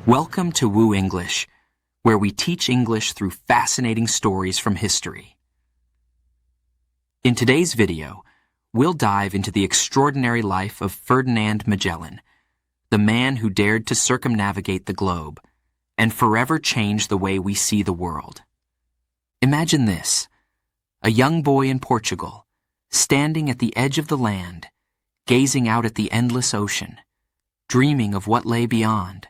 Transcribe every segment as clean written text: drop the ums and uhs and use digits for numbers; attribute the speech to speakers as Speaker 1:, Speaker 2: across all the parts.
Speaker 1: Welcome to Woo English, where we teach English through fascinating stories from history. In today's video, we'll dive into the extraordinary life of Ferdinand Magellan, the man who dared to circumnavigate the globe and forever change the way we see the world. Imagine this: a young boy in Portugal, standing at the edge of the land, gazing out at the endless ocean, dreaming of what lay beyond.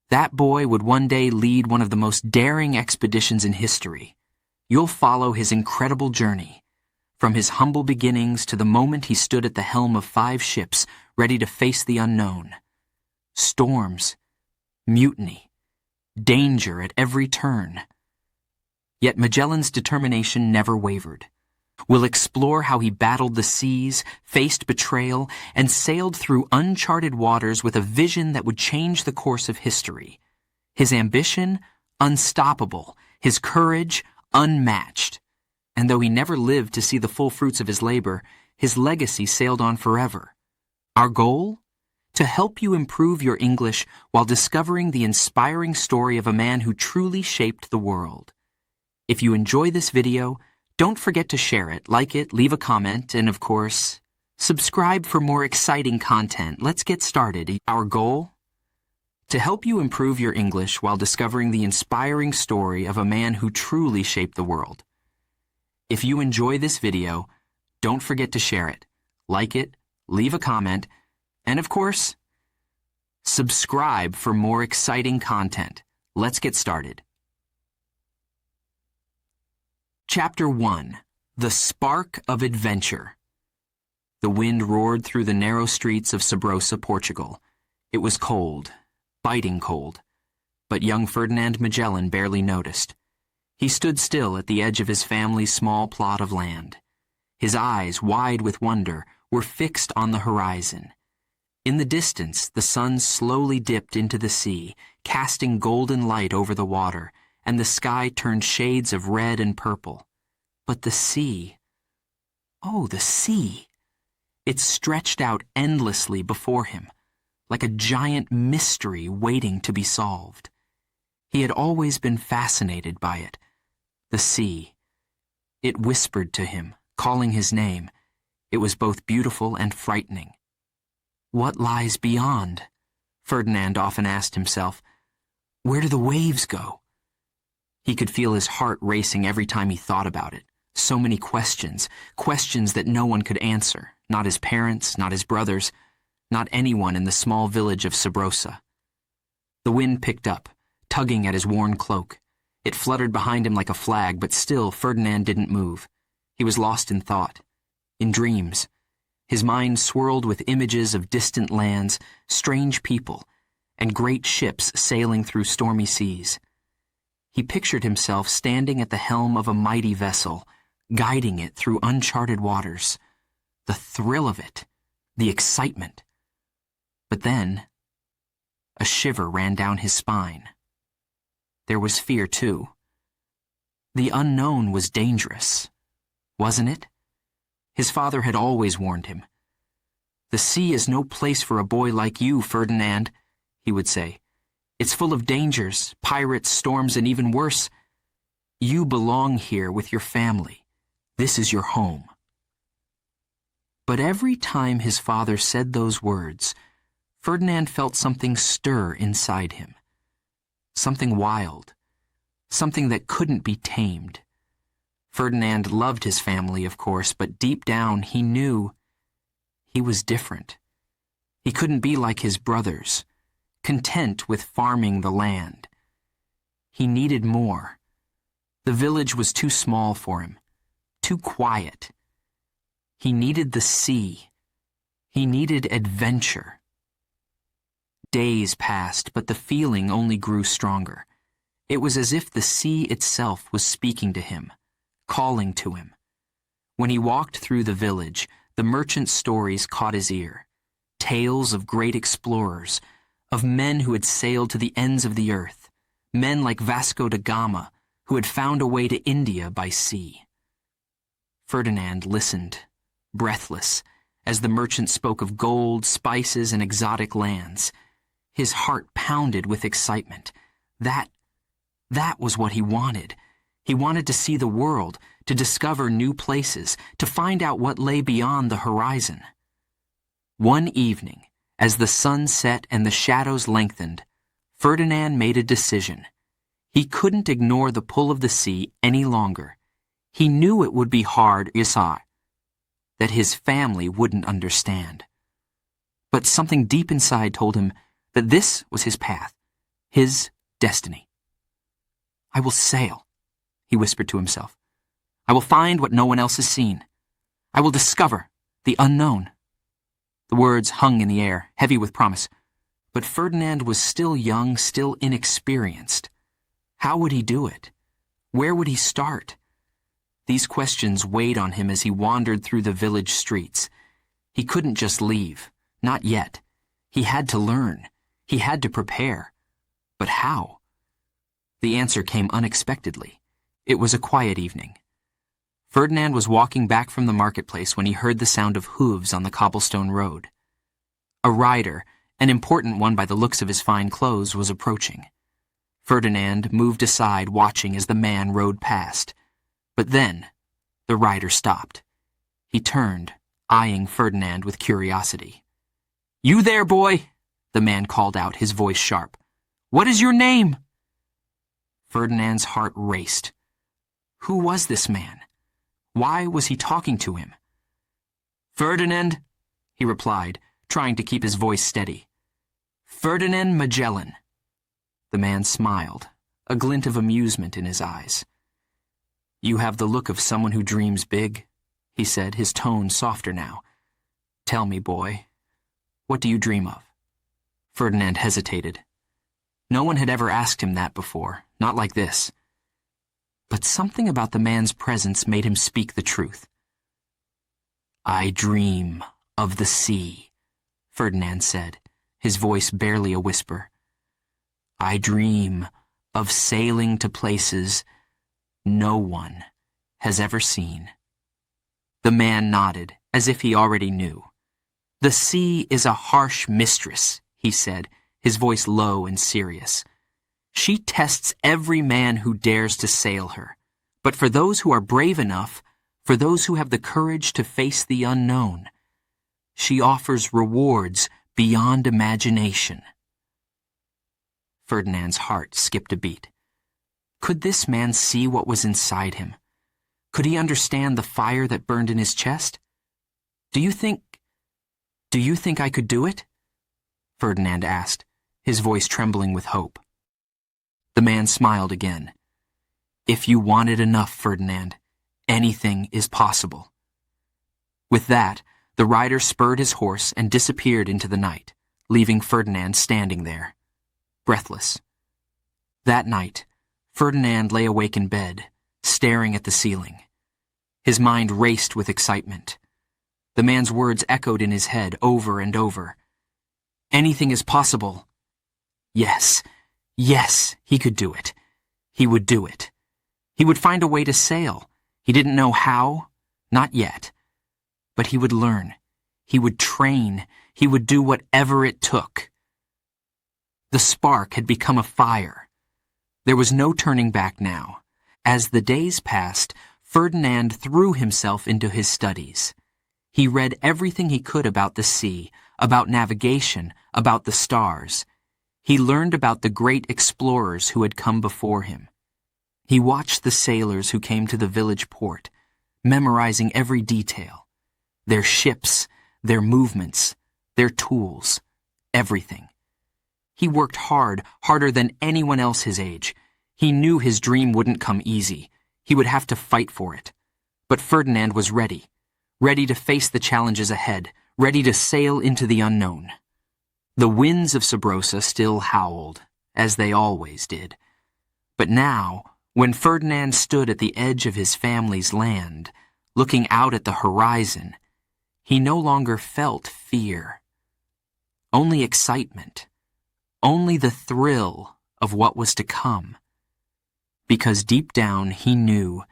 Speaker 1: That boy would one day lead one of the most daring expeditions in history. You'll follow his incredible journey, from his humble beginnings to the moment he stood at the helm of 5 ships ready to face the unknown. Storms, mutiny, danger at every turn. Yet Magellan's determination never wavered. We'll explore how he battled the seas, faced betrayal, and sailed through uncharted waters with a vision that would change the course of history. His ambition, unstoppable. His courage, unmatched. And though he never lived to see the full fruits of his labor, his legacy sailed on forever. Our goal? To help you improve your English while discovering the inspiring story of a man who truly shaped the world. If you enjoy this video, don't forget to share it, like it, leave a comment, and of course, subscribe for more exciting content. Let's get started. Our goal? To help you improve your English while discovering the inspiring story of a man who truly shaped the world. If you enjoy this video, don't forget to share it, like it, leave a comment, and of course, subscribe for more exciting content. Let's get started. Chapter 1. The Spark of Adventure. The wind roared through the narrow streets of Sabrosa, Portugal. It was cold, biting cold, but young Ferdinand Magellan barely noticed. He stood still at the edge of his family's small plot of land. His eyes, wide with wonder, were fixed on the horizon. In the distance, the sun slowly dipped into the sea, casting golden light over the water, and the sky turned shades of red and purple. But the sea, oh, the sea! It stretched out endlessly before him, like a giant mystery waiting to be solved. He had always been fascinated by it. The sea. It whispered to him, calling his name. It was both beautiful and frightening. What lies beyond? Ferdinand often asked himself. Where do the waves go? He could feel his heart racing every time he thought about it. So many questions, questions that no one could answer, not his parents, not his brothers, not anyone in the small village of Sabrosa. The wind picked up, tugging at his worn cloak. It fluttered behind him like a flag, but still Ferdinand didn't move. He was lost in thought, in dreams. His mind swirled with images of distant lands, strange people, and great ships sailing through stormy seas. He pictured himself standing at the helm of a mighty vessel, guiding it through uncharted waters. The thrill of it, the excitement. But then, a shiver ran down his spine. There was fear, too. The unknown was dangerous, wasn't it? His father had always warned him. "The sea is no place for a boy like you, Ferdinand," he would say. "It's full of dangers, pirates, storms, and even worse. You belong here with your family. This is your home." But every time his father said those words, Ferdinand felt something stir inside him. Something wild. Something that couldn't be tamed. Ferdinand loved his family, of course, but deep down he knew he was different. He couldn't be like his brothers, content with farming the land. He needed more. The village was too small for him, too quiet. He needed the sea. He needed adventure. Days passed, but the feeling only grew stronger. It was as if the sea itself was speaking to him, calling to him. When he walked through the village, the merchant's stories caught his ear. Tales of great explorers, of men who had sailed to the ends of the earth, men like Vasco da Gama, who had found a way to India by sea. Ferdinand listened, breathless, as the merchant spoke of gold, spices, and exotic lands. His heart pounded with excitement. That was what he wanted. He wanted to see the world, to discover new places, to find out what lay beyond the horizon. One evening, as the sun set and the shadows lengthened, Ferdinand made a decision. He couldn't ignore the pull of the sea any longer. He knew it would be hard, that his family wouldn't understand. But something deep inside told him that this was his path, his destiny. "I will sail," he whispered to himself. "I will find what no one else has seen. I will discover the unknown." The words hung in the air, heavy with promise. But Ferdinand was still young, still inexperienced. How would he do it? Where would he start? These questions weighed on him as he wandered through the village streets. He couldn't just leave. Not yet. He had to learn. He had to prepare. But how? The answer came unexpectedly. It was a quiet evening. Ferdinand was walking back from the marketplace when he heard the sound of hooves on the cobblestone road. A rider, an important one by the looks of his fine clothes, was approaching. Ferdinand moved aside, watching as the man rode past. But then, the rider stopped. He turned, eyeing Ferdinand with curiosity. "You there, boy?" the man called out, his voice sharp. "What is your name?" Ferdinand's heart raced. Who was this man? Why was he talking to him? "Ferdinand," he replied, trying to keep his voice steady. "Ferdinand Magellan." The man smiled, a glint of amusement in his eyes. "You have the look of someone who dreams big," he said, his tone softer now. "Tell me, boy, what do you dream of?" Ferdinand hesitated. No one had ever asked him that before, not like this. But something about the man's presence made him speak the truth. "I dream of the sea," Ferdinand said, his voice barely a whisper. "I dream of sailing to places no one has ever seen." The man nodded, as if he already knew. "The sea is a harsh mistress," he said, his voice low and serious. "She tests every man who dares to sail her. But for those who are brave enough, for those who have the courage to face the unknown, she offers rewards beyond imagination." Ferdinand's heart skipped a beat. Could this man see what was inside him? Could he understand the fire that burned in his chest? Do you think I could do it?" Ferdinand asked, his voice trembling with hope. The man smiled again. "If you want it enough, Ferdinand, anything is possible." With that, the rider spurred his horse and disappeared into the night, leaving Ferdinand standing there, breathless. That night, Ferdinand lay awake in bed, staring at the ceiling. His mind raced with excitement. The man's words echoed in his head over and over. Anything is possible. Yes, he could do it. He would do it. He would find a way to sail. He didn't know how, not yet. But he would learn. He would train. He would do whatever it took. The spark had become a fire. There was no turning back now. As the days passed, Ferdinand threw himself into his studies. He read everything he could about the sea, about navigation, about the stars. He learned about the great explorers who had come before him. He watched the sailors who came to the village port, memorizing every detail. Their ships, their movements, their tools, everything. He worked hard, harder than anyone else his age. He knew his dream wouldn't come easy. He would have to fight for it. But Ferdinand was ready to face the challenges ahead, ready to sail into the unknown. The winds of Sabrosa still howled, as they always did. But now, when Ferdinand stood at the edge of his family's land, looking out at the horizon, he no longer felt fear. Only excitement. Only the thrill of what was to come. Because deep down he knew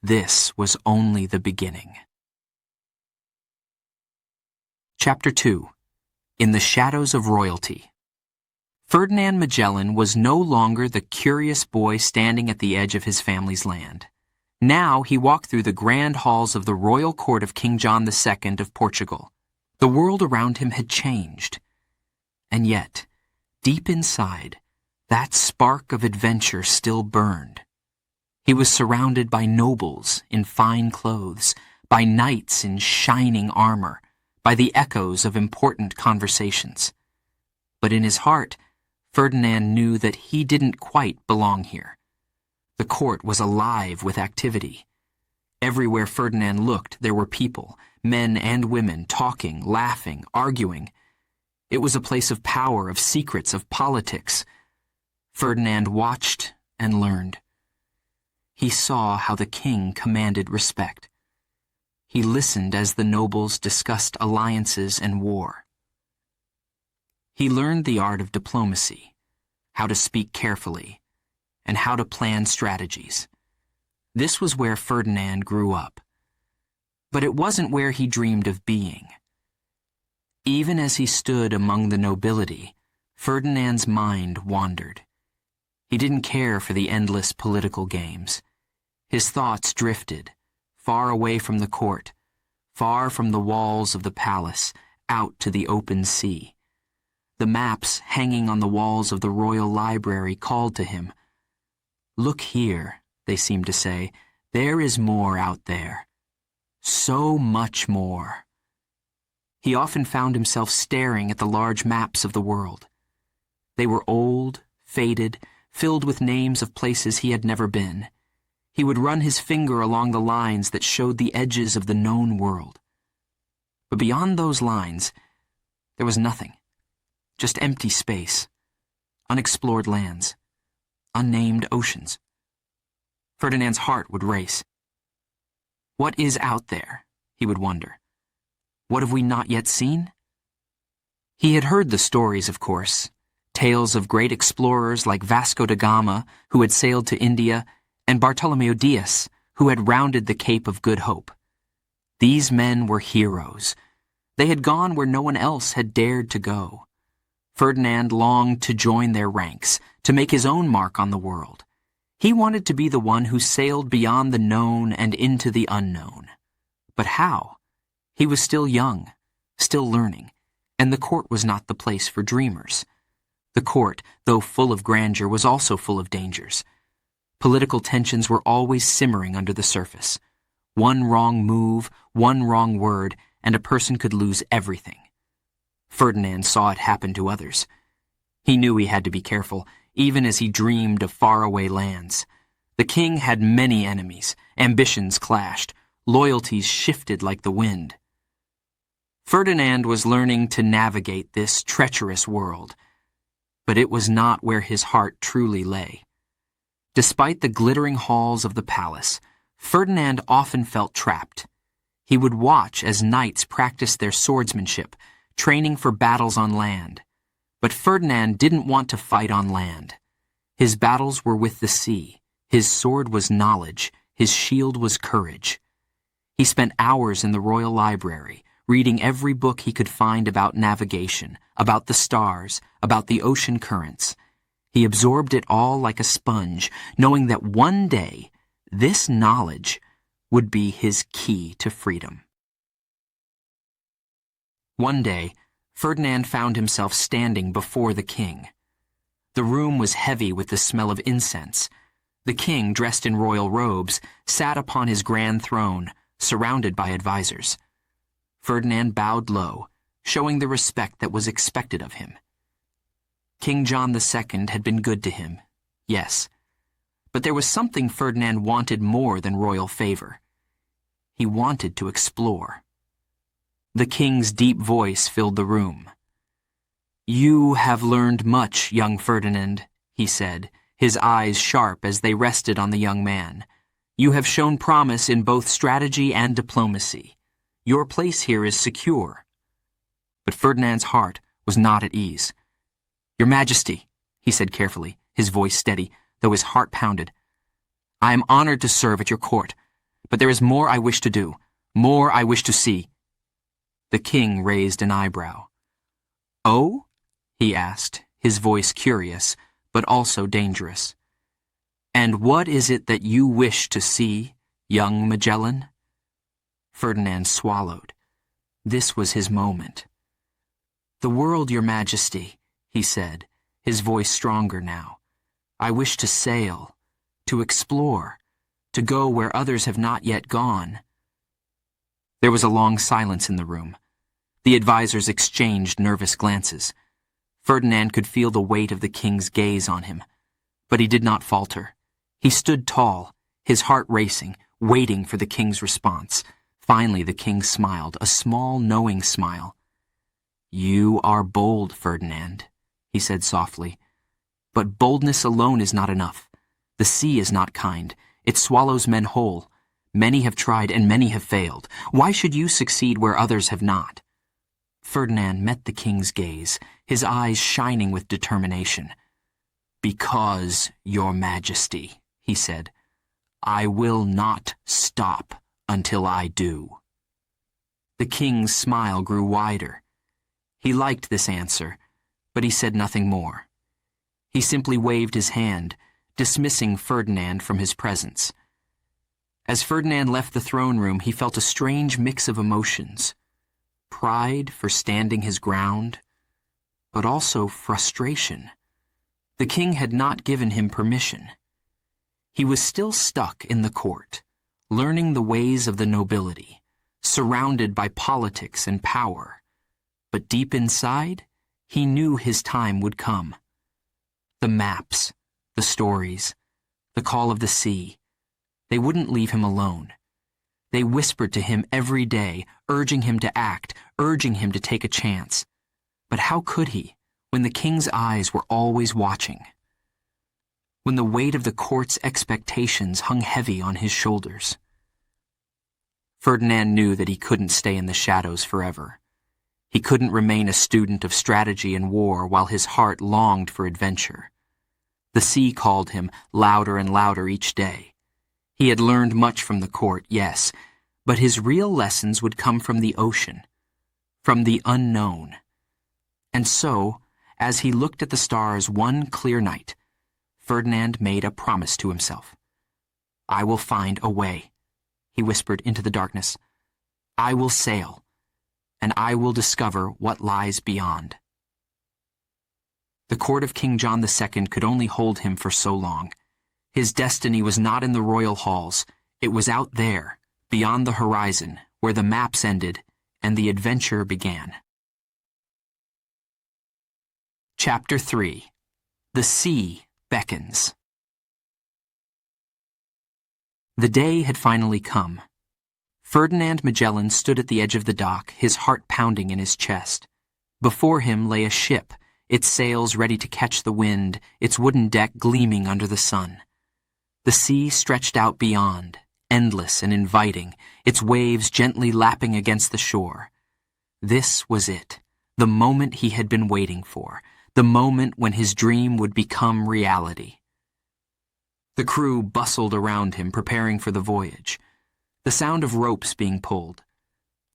Speaker 1: this was only the beginning. Chapter 2. In the Shadows of Royalty. Ferdinand Magellan was no longer the curious boy standing at the edge of his family's land. Now he walked through the grand halls of the royal court of King John II of Portugal. The world around him had changed. And yet, deep inside, that spark of adventure still burned. He was surrounded by nobles in fine clothes, by knights in shining armor, by the echoes of important conversations. But in his heart, Ferdinand knew that he didn't quite belong here. The court was alive with activity. Everywhere Ferdinand looked, there were people, men and women, talking, laughing, arguing. It was a place of power, of secrets, of politics. Ferdinand watched and learned. He saw how the king commanded respect. He listened as the nobles discussed alliances and war. He learned the art of diplomacy, how to speak carefully, and how to plan strategies. This was where Ferdinand grew up. But it wasn't where he dreamed of being. Even as he stood among the nobility, Ferdinand's mind wandered. He didn't care for the endless political games. His thoughts drifted, far away from the court, far from the walls of the palace, out to the open sea. The maps hanging on the walls of the royal library called to him. "Look here," they seemed to say, "there is more out there. So much more." He often found himself staring at the large maps of the world. They were old, faded, filled with names of places he had never been. He would run his finger along the lines that showed the edges of the known world. But beyond those lines, there was nothing. Just empty space, unexplored lands, unnamed oceans. Ferdinand's heart would race. What is out there, he would wonder. What have we not yet seen? He had heard the stories, of course, tales of great explorers like Vasco da Gama, who had sailed to India, and Bartolomeo Diaz, who had rounded the Cape of Good Hope. These men were heroes. They had gone where no one else had dared to go. Ferdinand longed to join their ranks, to make his own mark on the world. He wanted to be the one who sailed beyond the known and into the unknown. But how? He was still young, still learning, and the court was not the place for dreamers. The court, though full of grandeur, was also full of dangers. Political tensions were always simmering under the surface. One wrong move, one wrong word, and a person could lose everything. Ferdinand saw it happen to others. He knew he had to be careful, even as he dreamed of faraway lands. The king had many enemies, ambitions clashed, loyalties shifted like the wind. Ferdinand was learning to navigate this treacherous world, but it was not where his heart truly lay. Despite the glittering halls of the palace, Ferdinand often felt trapped. He would watch as knights practiced their swordsmanship, training for battles on land. But Ferdinand didn't want to fight on land. His battles were with the sea. His sword was knowledge. His shield was courage. He spent hours in the royal library, reading every book he could find about navigation, about the stars, about the ocean currents. He absorbed it all like a sponge, knowing that one day, this knowledge would be his key to freedom. One day, Ferdinand found himself standing before the king. The room was heavy with the smell of incense. The king, dressed in royal robes, sat upon his grand throne, surrounded by advisors. Ferdinand bowed low, showing the respect that was expected of him. King John II had been good to him, yes, but there was something Ferdinand wanted more than royal favor. He wanted to explore. The king's deep voice filled the room. "You have learned much, young Ferdinand," he said, his eyes sharp as they rested on the young man. "You have shown promise in both strategy and diplomacy. Your place here is secure." But Ferdinand's heart was not at ease. "Your Majesty," he said carefully, his voice steady, though his heart pounded, "I am honored to serve at your court, but there is more I wish to do, more I wish to see." The king raised an eyebrow. "Oh?" he asked, his voice curious, but also dangerous. "And what is it that you wish to see, young Magellan?" Ferdinand swallowed. This was his moment. "The world, Your Majesty," he said, his voice stronger now. "I wish to sail, to explore, to go where others have not yet gone." There was a long silence in the room. The advisors exchanged nervous glances. Ferdinand could feel the weight of the king's gaze on him, but he did not falter. He stood tall, his heart racing, waiting for the king's response. Finally the king smiled, a small, knowing smile. "You are bold, Ferdinand," he said softly. "But boldness alone is not enough. The sea is not kind. It swallows men whole. Many have tried and many have failed. Why should you succeed where others have not?" Ferdinand met the king's gaze, his eyes shining with determination. "Because, Your Majesty," he said, "I will not stop until I do." The king's smile grew wider. He liked this answer, but he said nothing more. He simply waved his hand, dismissing Ferdinand from his presence. As Ferdinand left the throne room, he felt a strange mix of emotions. Pride for standing his ground, but also frustration. The king had not given him permission. He was still stuck in the court, learning the ways of the nobility, surrounded by politics and power. But deep inside, he knew his time would come. The maps, the stories, the call of the sea, they wouldn't leave him alone. They whispered to him every day, urging him to act, urging him to take a chance. But how could he, when the king's eyes were always watching? When the weight of the court's expectations hung heavy on his shoulders? Ferdinand knew that he couldn't stay in the shadows forever. He couldn't remain a student of strategy and war while his heart longed for adventure. The sea called him louder and louder each day. He had learned much from the court, yes, but his real lessons would come from the ocean, from the unknown. And so, as he looked at the stars one clear night, Ferdinand made a promise to himself. "I will find a way," he whispered into the darkness. "I will sail, and I will discover what lies beyond." The court of King John II could only hold him for so long. His destiny was not in the royal halls. It was out there, beyond the horizon, where the maps ended and the adventure began. Chapter 3. The Sea Beckons. The day had finally come. Ferdinand Magellan stood at the edge of the dock, his heart pounding in his chest. Before him lay a ship, its sails ready to catch the wind, its wooden deck gleaming under the sun. The sea stretched out beyond, endless and inviting, its waves gently lapping against the shore. This was it, the moment he had been waiting for, the moment when his dream would become reality. The crew bustled around him, preparing for the voyage. The sound of ropes being pulled,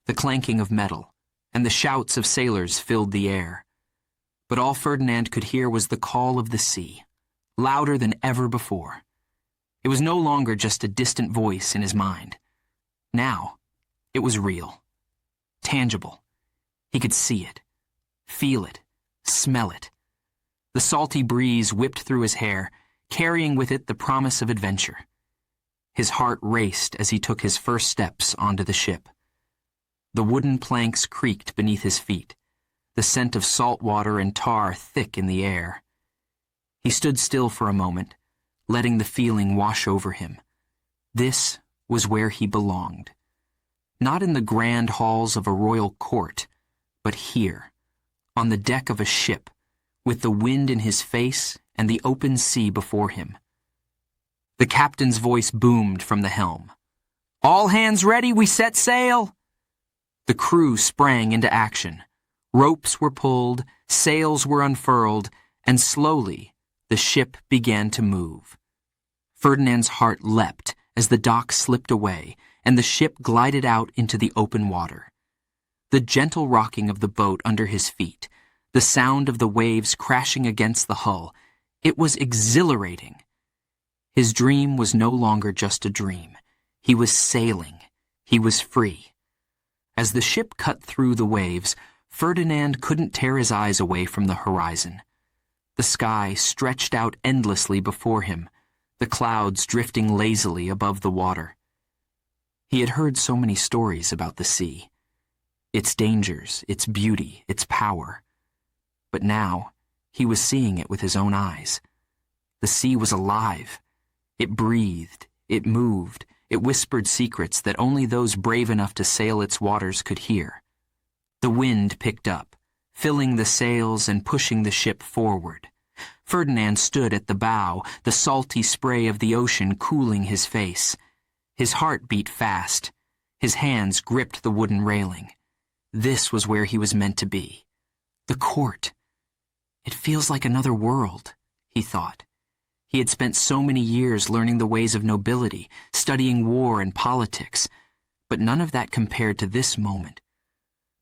Speaker 1: the clanking of metal, and the shouts of sailors filled the air. But all Ferdinand could hear was the call of the sea, louder than ever before. It was no longer just a distant voice in his mind. Now, it was real, tangible. He could see it, feel it, smell it. The salty breeze whipped through his hair, carrying with it the promise of adventure. His heart raced as he took his first steps onto the ship. The wooden planks creaked beneath his feet, the scent of salt water and tar thick in the air. He stood still for a moment, letting the feeling wash over him. This was where he belonged. Not in the grand halls of a royal court, but here, on the deck of a ship, with the wind in his face and the open sea before him. The captain's voice boomed from the helm. "All hands ready, we set sail!" The crew sprang into action. Ropes were pulled, sails were unfurled, and slowly the ship began to move. Ferdinand's heart leapt as the dock slipped away and the ship glided out into the open water. The gentle rocking of the boat under his feet, the sound of the waves crashing against the hull. It was exhilarating. His dream was no longer just a dream. He was sailing. He was free. As the ship cut through the waves, Ferdinand couldn't tear his eyes away from the horizon. The sky stretched out endlessly before him, the clouds drifting lazily above the water. He had heard so many stories about the sea, its dangers, its beauty, its power. But now, he was seeing it with his own eyes. The sea was alive. It breathed, it moved, it whispered secrets that only those brave enough to sail its waters could hear. The wind picked up, filling the sails and pushing the ship forward. Ferdinand stood at the bow, the salty spray of the ocean cooling his face. His heart beat fast. His hands gripped the wooden railing. This was where he was meant to be. The court. It feels like another world, he thought. He had spent so many years learning the ways of nobility, studying war and politics, but none of that compared to this moment.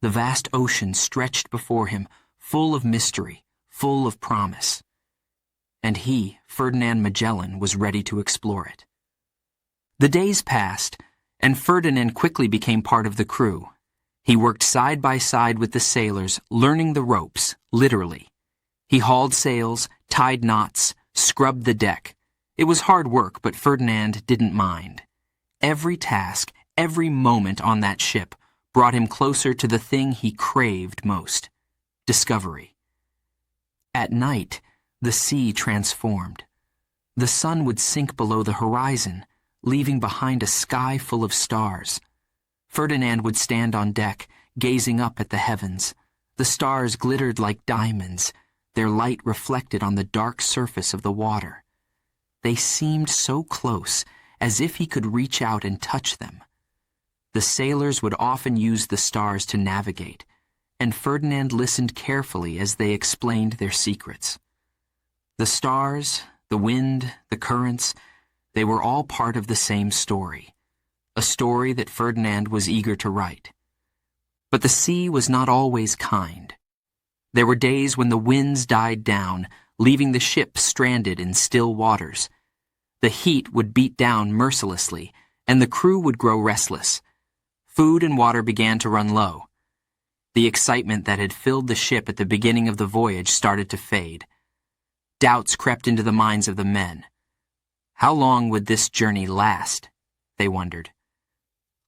Speaker 1: The vast ocean stretched before him, full of mystery, full of promise. And he, Ferdinand Magellan, was ready to explore it. The days passed, and Ferdinand quickly became part of the crew. He worked side by side with the sailors, learning the ropes, literally. He hauled sails, tied knots, scrubbed the deck. It was hard work, but Ferdinand didn't mind. Every task, every moment on that ship brought him closer to the thing he craved most: discovery. At night, the sea transformed. The sun would sink below the horizon, leaving behind a sky full of stars. Ferdinand would stand on deck, gazing up at the heavens. The stars glittered like diamonds, their light reflected on the dark surface of the water. They seemed so close, as if he could reach out and touch them. The sailors would often use the stars to navigate, and Ferdinand listened carefully as they explained their secrets. The stars, the wind, the currents, they were all part of the same story, a story that Ferdinand was eager to write. But the sea was not always kind. There were days when the winds died down, leaving the ship stranded in still waters. The heat would beat down mercilessly, and the crew would grow restless. Food and water began to run low. The excitement that had filled the ship at the beginning of the voyage started to fade. Doubts crept into the minds of the men. How long would this journey last? They wondered.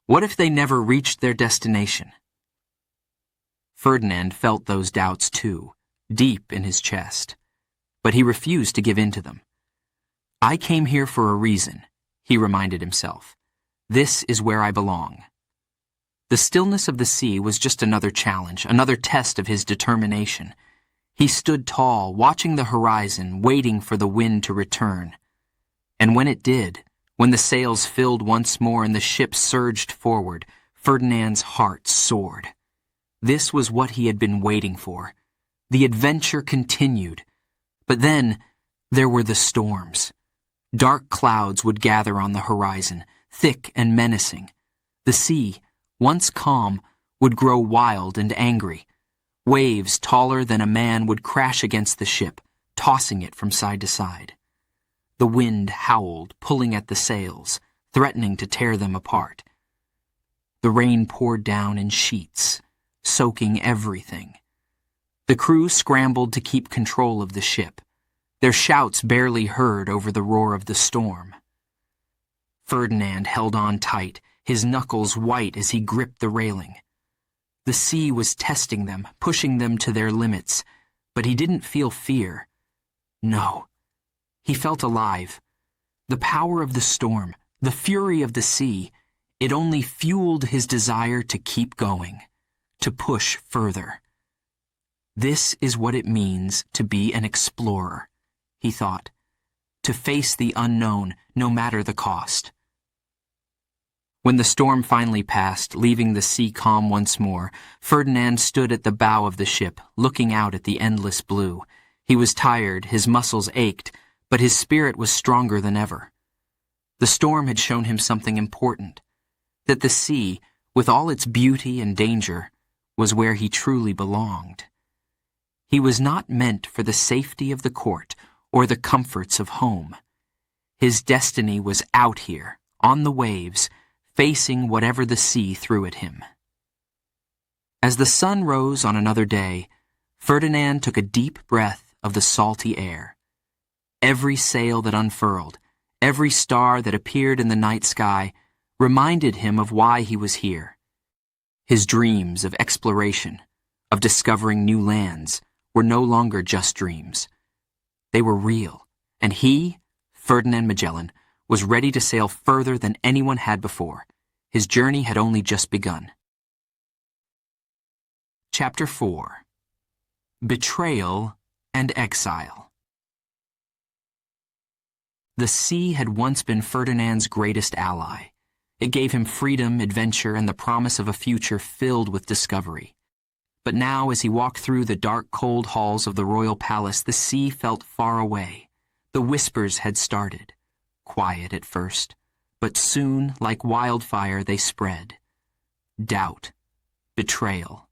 Speaker 1: What if they never reached their destination? Ferdinand felt those doubts too, deep in his chest. But he refused to give in to them. I came here for a reason, he reminded himself. This is where I belong. The stillness of the sea was just another challenge, another test of his determination. He stood tall, watching the horizon, waiting for the wind to return. And when it did, when the sails filled once more and the ship surged forward, Ferdinand's heart soared. This was what he had been waiting for. The adventure continued. But then, there were the storms. Dark clouds would gather on the horizon, thick and menacing. The sea, once calm, would grow wild and angry. Waves taller than a man would crash against the ship, tossing it from side to side. The wind howled, pulling at the sails, threatening to tear them apart. The rain poured down in sheets, soaking everything. The crew scrambled to keep control of the ship, their shouts barely heard over the roar of the storm. Ferdinand held on tight, his knuckles white as he gripped the railing. The sea was testing them, pushing them to their limits, but he didn't feel fear. No. He felt alive. The power of the storm, the fury of the sea, it only fueled his desire to keep going, to push further. This is what it means to be an explorer, he thought, to face the unknown no matter the cost. When the storm finally passed, leaving the sea calm once more, Ferdinand stood at the bow of the ship, looking out at the endless blue. He was tired, his muscles ached, but his spirit was stronger than ever. The storm had shown him something important, that the sea, with all its beauty and danger, was where he truly belonged. He was not meant for the safety of the court or the comforts of home. His destiny was out here, on the waves, facing whatever the sea threw at him. As the sun rose on another day, Ferdinand took a deep breath of the salty air. Every sail that unfurled, every star that appeared in the night sky, reminded him of why he was here. His dreams of exploration, of discovering new lands, were no longer just dreams. They were real, and he, Ferdinand Magellan, was ready to sail further than anyone had before. His journey had only just begun. Chapter 4. Betrayal and Exile. The sea had once been Ferdinand's greatest ally. It gave him freedom, adventure, and the promise of a future filled with discovery. But now, as he walked through the dark, cold halls of the royal palace, the sea felt far away. The whispers had started, quiet at first, but soon, like wildfire, they spread. Doubt, betrayal.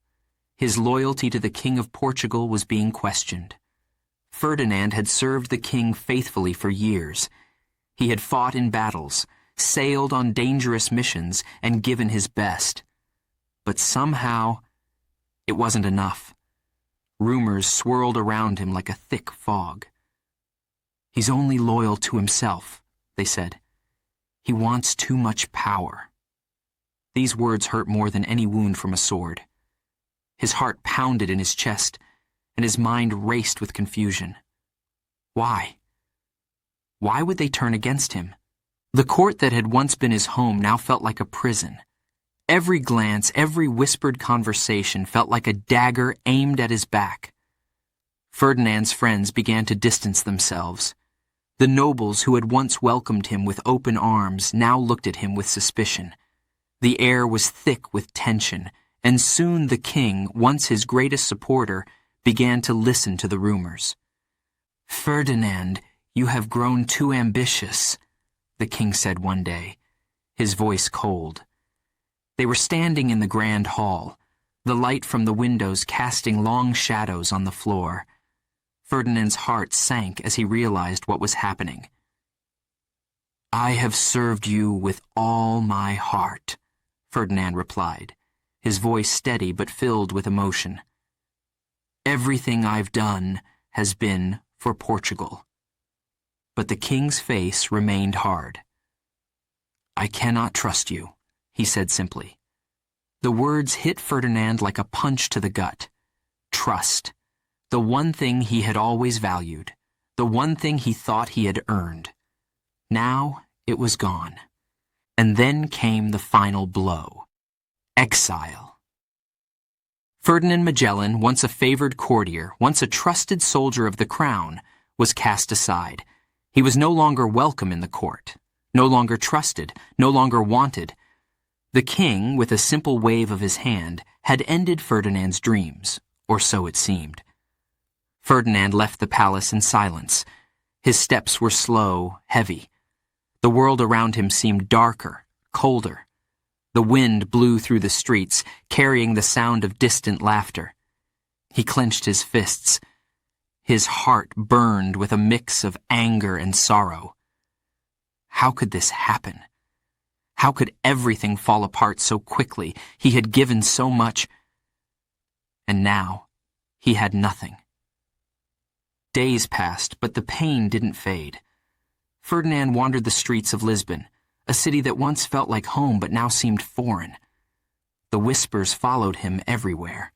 Speaker 1: His loyalty to the King of Portugal was being questioned. Ferdinand had served the king faithfully for years. He had fought in battles, sailed on dangerous missions, and given his best. But somehow, it wasn't enough. Rumors swirled around him like a thick fog. He's only loyal to himself, they said. He wants too much power. These words hurt more than any wound from a sword. His heart pounded in his chest, and his mind raced with confusion. Why? Why would they turn against him? The court that had once been his home now felt like a prison. Every glance, every whispered conversation felt like a dagger aimed at his back. Ferdinand's friends began to distance themselves. The nobles who had once welcomed him with open arms now looked at him with suspicion. The air was thick with tension, and soon the king, once his greatest supporter, began to listen to the rumors. "Ferdinand, you have grown too ambitious," the king said one day, his voice cold. They were standing in the grand hall, the light from the windows casting long shadows on the floor. Ferdinand's heart sank as he realized what was happening. "I have served you with all my heart," Ferdinand replied, his voice steady but filled with emotion. "Everything I've done has been for Portugal." But the king's face remained hard. "I cannot trust you," he said simply. The words hit Ferdinand like a punch to the gut. Trust. The one thing he had always valued. The one thing he thought he had earned. Now it was gone. And then came the final blow. Exile. Ferdinand Magellan, once a favored courtier, once a trusted soldier of the crown, was cast aside. He was no longer welcome in the court, no longer trusted, no longer wanted. The king, with a simple wave of his hand, had ended Ferdinand's dreams, or so it seemed. Ferdinand left the palace in silence. His steps were slow, heavy. The world around him seemed darker, colder. The wind blew through the streets, carrying the sound of distant laughter. He clenched his fists. His heart burned with a mix of anger and sorrow. How could this happen? How could everything fall apart so quickly? He had given so much, and now he had nothing. Days passed, but the pain didn't fade. Ferdinand wandered the streets of Lisbon, a city that once felt like home but now seemed foreign. The whispers followed him everywhere.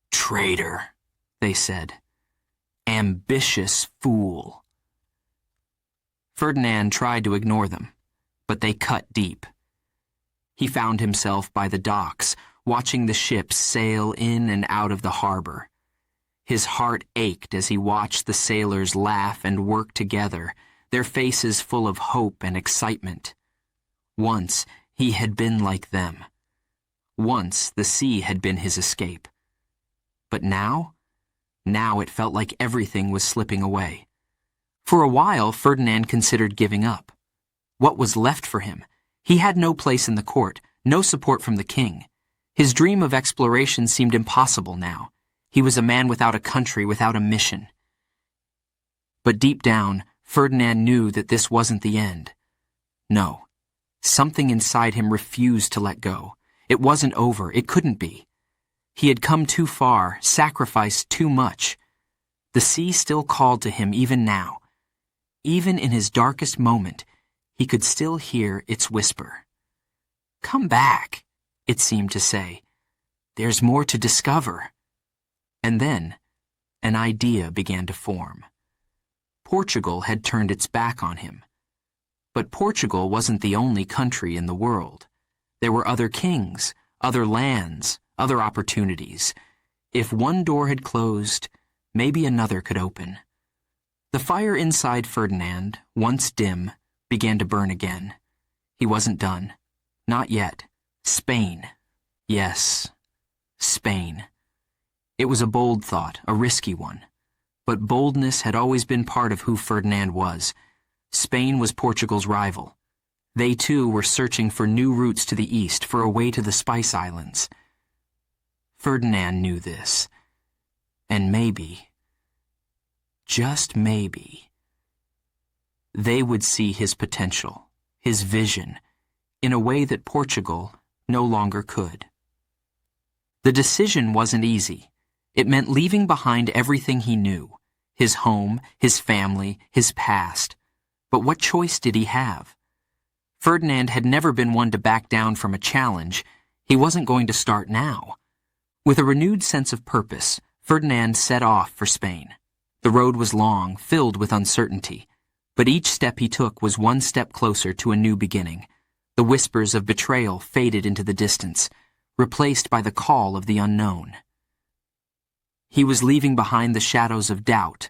Speaker 1: "Traitor," they said. "Ambitious fool." Ferdinand tried to ignore them, but they cut deep. He found himself by the docks, watching the ships sail in and out of the harbor. His heart ached as he watched the sailors laugh and work together, their faces full of hope and excitement. Once he had been like them. Once the sea had been his escape. But now it felt like everything was slipping away. For a while, Ferdinand considered giving up. What was left for him? He had no place in the court, no support from the king. His dream of exploration seemed impossible now. He was a man without a country, without a mission. But deep down, Ferdinand knew that this wasn't the end. No. Something inside him refused to let go. It wasn't over. It couldn't be. He had come too far, sacrificed too much. The sea still called to him even now. Even in his darkest moment, he could still hear its whisper. "Come back," it seemed to say. "There's more to discover." And then, an idea began to form. Portugal had turned its back on him. But Portugal wasn't the only country in the world. There were other kings, other lands, other opportunities. If one door had closed, maybe another could open. The fire inside Ferdinand, once dim, began to burn again. He wasn't done. Not yet. Spain. Yes, Spain. It was a bold thought, a risky one. But boldness had always been part of who Ferdinand was. Spain was Portugal's rival. They too were searching for new routes to the east, for a way to the Spice Islands. Ferdinand knew this. And maybe, just maybe, they would see his potential, his vision, in a way that Portugal no longer could. The decision wasn't easy. It meant leaving behind everything he knew, his home, his family, his past. But what choice did he have? Ferdinand had never been one to back down from a challenge. He wasn't going to start now. With a renewed sense of purpose, Ferdinand set off for Spain. The road was long, filled with uncertainty, but each step he took was one step closer to a new beginning. The whispers of betrayal faded into the distance, replaced by the call of the unknown. He was leaving behind the shadows of doubt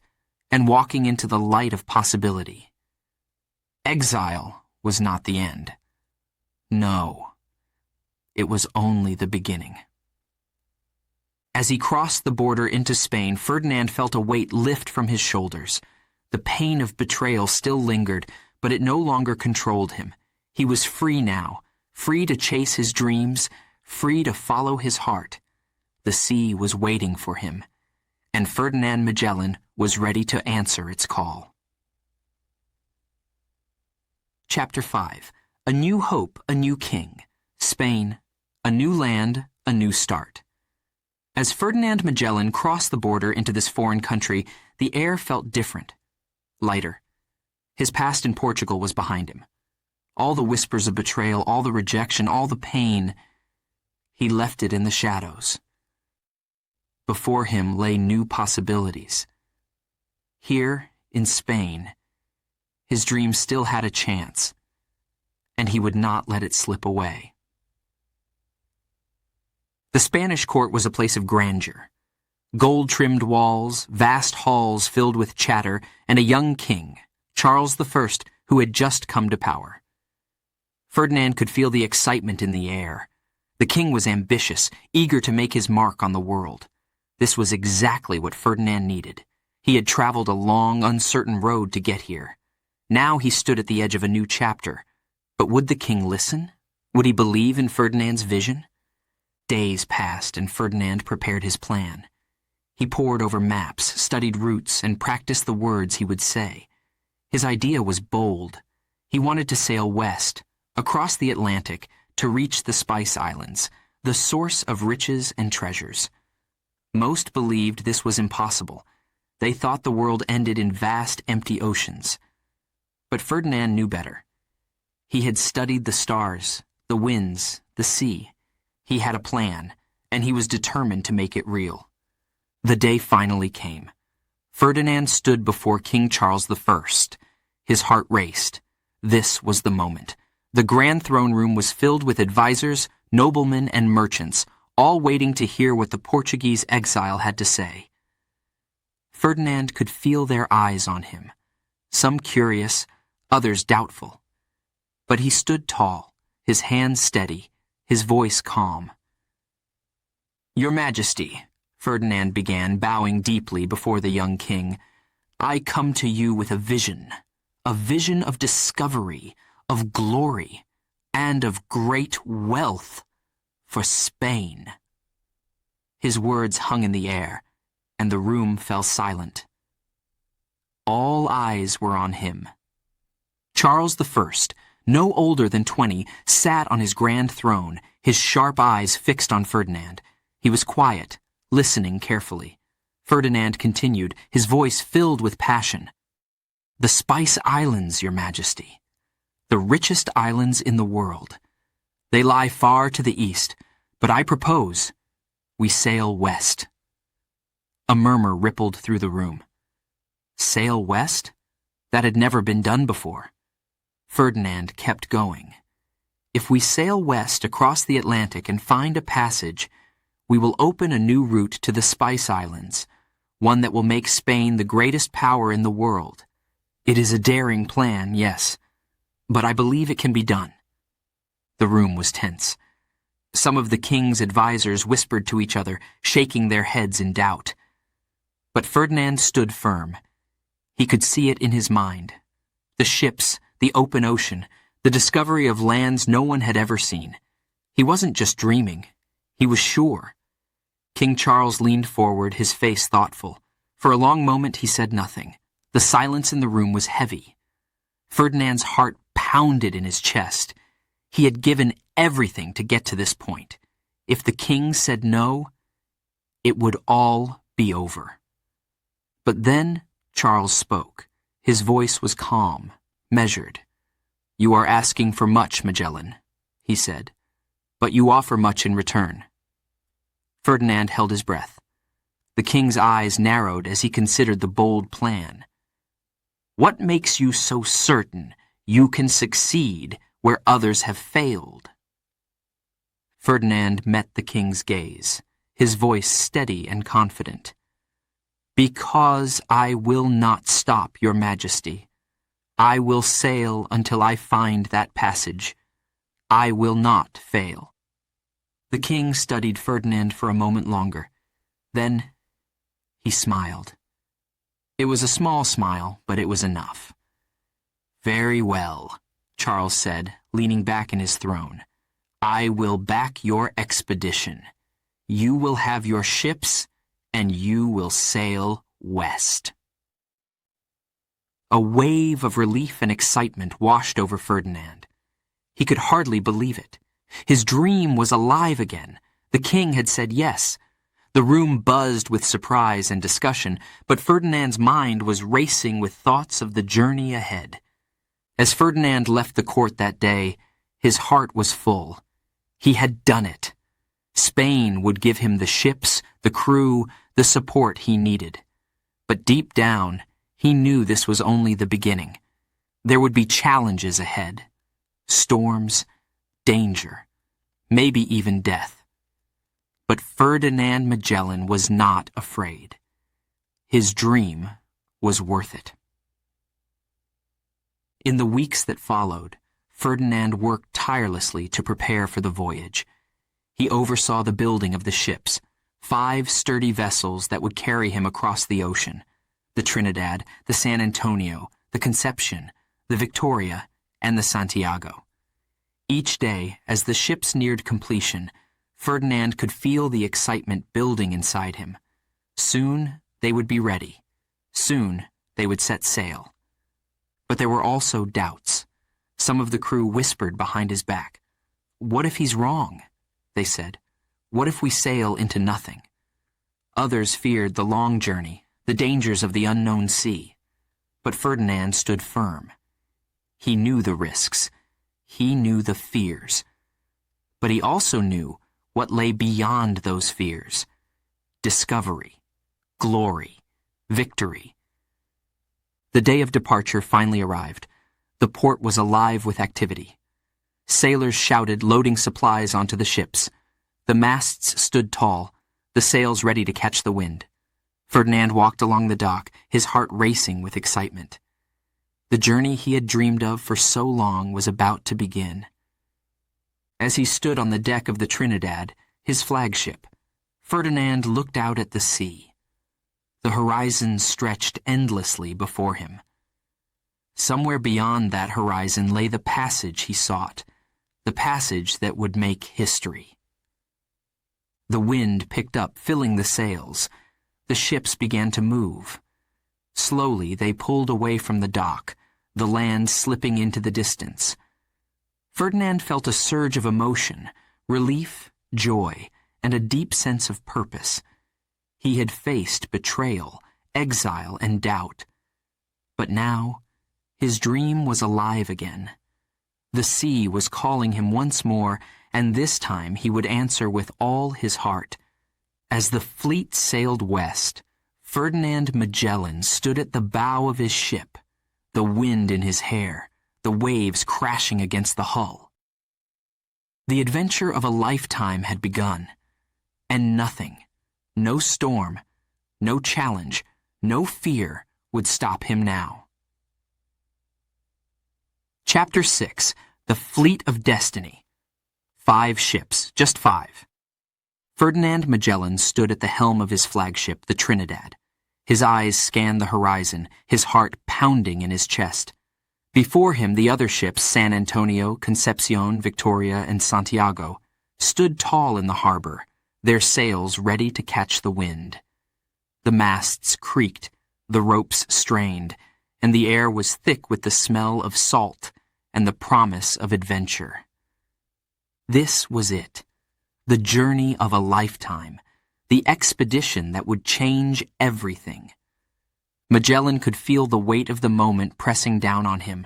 Speaker 1: and walking into the light of possibility. Exile was not the end. No, it was only the beginning. As he crossed the border into Spain, Ferdinand felt a weight lift from his shoulders. The pain of betrayal still lingered, but it no longer controlled him. He was free now, free to chase his dreams, free to follow his heart. The sea was waiting for him, and Ferdinand Magellan was ready to answer its call. Chapter 5. A New Hope, a New King. Spain. A New Land, a New Start. As Ferdinand Magellan crossed the border into this foreign country, the air felt different, lighter. His past in Portugal was behind him. All the whispers of betrayal, all the rejection, all the pain, he left it in the shadows. Before him lay new possibilities. Here, in Spain, his dream still had a chance, and he would not let it slip away. The Spanish court was a place of grandeur. Gold-trimmed walls, vast halls filled with chatter, and a young king, Charles I, who had just come to power. Ferdinand could feel the excitement in the air. The king was ambitious, eager to make his mark on the world. This was exactly what Ferdinand needed. He had traveled a long, uncertain road to get here. Now he stood at the edge of a new chapter. But would the king listen? Would he believe in Ferdinand's vision? Days passed, and Ferdinand prepared his plan. He pored over maps, studied routes, and practiced the words he would say. His idea was bold. He wanted to sail west, across the Atlantic, to reach the Spice Islands, the source of riches and treasures. Most believed this was impossible. They thought the world ended in vast, empty oceans. But Ferdinand knew better. He had studied the stars, the winds, the sea. He had a plan, and he was determined to make it real. The day finally came. Ferdinand stood before King Charles I. His heart raced. This was the moment. The grand throne room was filled with advisors, noblemen, and merchants, all waiting to hear what the Portuguese exile had to say. Ferdinand could feel their eyes on him, some curious, others doubtful. But he stood tall, his hands steady, his voice calm. "Your Majesty," Ferdinand began, bowing deeply before the young king, "I come to you with a vision of discovery, of glory, and of great wealth for Spain." His words hung in the air, and the room fell silent. All eyes were on him. Charles I, no older than 20, sat on his grand throne, his sharp eyes fixed on Ferdinand. He was quiet, listening carefully. Ferdinand continued, his voice filled with passion. "The Spice Islands, Your Majesty. The richest islands in the world. They lie far to the east, but I propose we sail west." A murmur rippled through the room. Sail west? That had never been done before. Ferdinand kept going. "If we sail west across the Atlantic and find a passage, we will open a new route to the Spice Islands, one that will make Spain the greatest power in the world. It is a daring plan, yes, but I believe it can be done." The room was tense. Some of the king's advisers whispered to each other, shaking their heads in doubt. But Ferdinand stood firm. He could see it in his mind. The ships, the open ocean, the discovery of lands no one had ever seen. He wasn't just dreaming. He was sure. King Charles leaned forward, his face thoughtful. For a long moment he said nothing. The silence in the room was heavy. Ferdinand's heart pounded in his chest. He had given everything to get to this point. If the king said no, it would all be over. But then Charles spoke. His voice was calm, measured. "You are asking for much, Magellan," he said, "but you offer much in return." Ferdinand held his breath. The king's eyes narrowed as he considered the bold plan. "What makes you so certain you can succeed where others have failed?" Ferdinand met the king's gaze, his voice steady and confident. "Because I will not stop, Your Majesty. I will sail until I find that passage. I will not fail." The king studied Ferdinand for a moment longer. Then he smiled. It was a small smile, but it was enough. "Very well," Charles said, leaning back in his throne. "I will back your expedition. You will have your ships, and you will sail west." A wave of relief and excitement washed over Ferdinand. He could hardly believe it. His dream was alive again. The king had said yes. The room buzzed with surprise and discussion, but Ferdinand's mind was racing with thoughts of the journey ahead. As Ferdinand left the court that day, his heart was full. He had done it. Spain would give him the ships, the crew, the support he needed. But deep down, he knew this was only the beginning. There would be challenges ahead. Storms, danger, maybe even death. But Ferdinand Magellan was not afraid. His dream was worth it. In the weeks that followed, Ferdinand worked tirelessly to prepare for the voyage. He oversaw the building of the ships, 5 sturdy vessels that would carry him across the ocean: the Trinidad, the San Antonio, the Conception, the Victoria, and the Santiago. Each day, as the ships neared completion, Ferdinand could feel the excitement building inside him. Soon they would be ready. Soon they would set sail. But there were also doubts. Some of the crew whispered behind his back. "What if he's wrong?" they said. "What if we sail into nothing?" Others feared the long journey, the dangers of the unknown sea. But Ferdinand stood firm. He knew the risks. He knew the fears. But he also knew what lay beyond those fears: discovery, glory, victory. The day of departure finally arrived. The port was alive with activity. Sailors shouted, loading supplies onto the ships. The masts stood tall, the sails ready to catch the wind. Ferdinand walked along the dock, his heart racing with excitement. The journey he had dreamed of for so long was about to begin. As he stood on the deck of the Trinidad, his flagship, Ferdinand looked out at the sea. The horizon stretched endlessly before him. Somewhere beyond that horizon lay the passage he sought, the passage that would make history. The wind picked up, filling the sails. The ships began to move. Slowly they pulled away from the dock, the land slipping into the distance. Ferdinand felt a surge of emotion, relief, joy, and a deep sense of purpose. He had faced betrayal, exile, and doubt. But now, his dream was alive again. The sea was calling him once more, and this time he would answer with all his heart. As the fleet sailed west, Ferdinand Magellan stood at the bow of his ship, the wind in his hair, the waves crashing against the hull. The adventure of a lifetime had begun, and nothing, no storm, no challenge, no fear would stop him now. Chapter 6. The Fleet of Destiny. 5 ships, just 5. Ferdinand Magellan stood at the helm of his flagship, the Trinidad. His eyes scanned the horizon, his heart pounding in his chest. Before him, the other ships, San Antonio, Concepcion, Victoria, and Santiago, stood tall in the harbor, their sails ready to catch the wind. The masts creaked, the ropes strained, and the air was thick with the smell of salt and the promise of adventure. This was it, the journey of a lifetime, the expedition that would change everything. Magellan could feel the weight of the moment pressing down on him.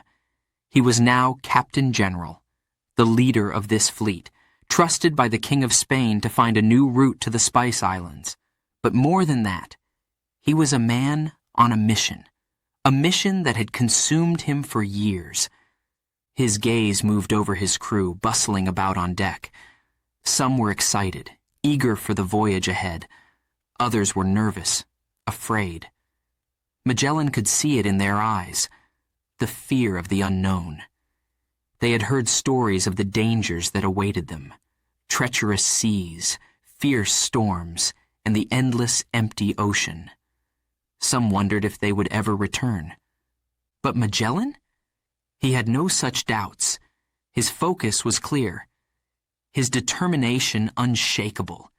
Speaker 1: He was now Captain General, the leader of this fleet, trusted by the King of Spain to find a new route to the Spice Islands. But more than that, he was a man on a mission that had consumed him for years. His gaze moved over his crew, bustling about on deck. Some were excited, eager for the voyage ahead. Others were nervous, afraid. Magellan could see it in their eyes, the fear of the unknown. They had heard stories of the dangers that awaited them, treacherous seas, fierce storms, and the endless empty ocean. Some wondered if they would ever return. But Magellan? He had no such doubts. His focus was clear, his determination unshakable.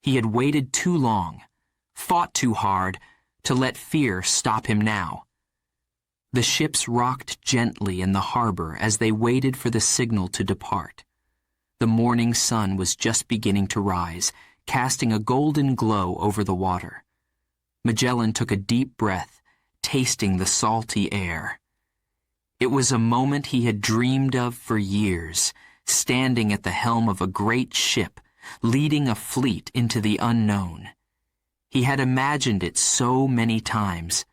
Speaker 1: He had waited too long, fought too hard, to let fear stop him now. The ships rocked gently in the harbor as they waited for the signal to depart. The morning sun was just beginning to rise, casting a golden glow over the water. Magellan took a deep breath, tasting the salty air. It was a moment he had dreamed of for years, standing at the helm of a great ship, leading a fleet into the unknown. He had imagined it so many times,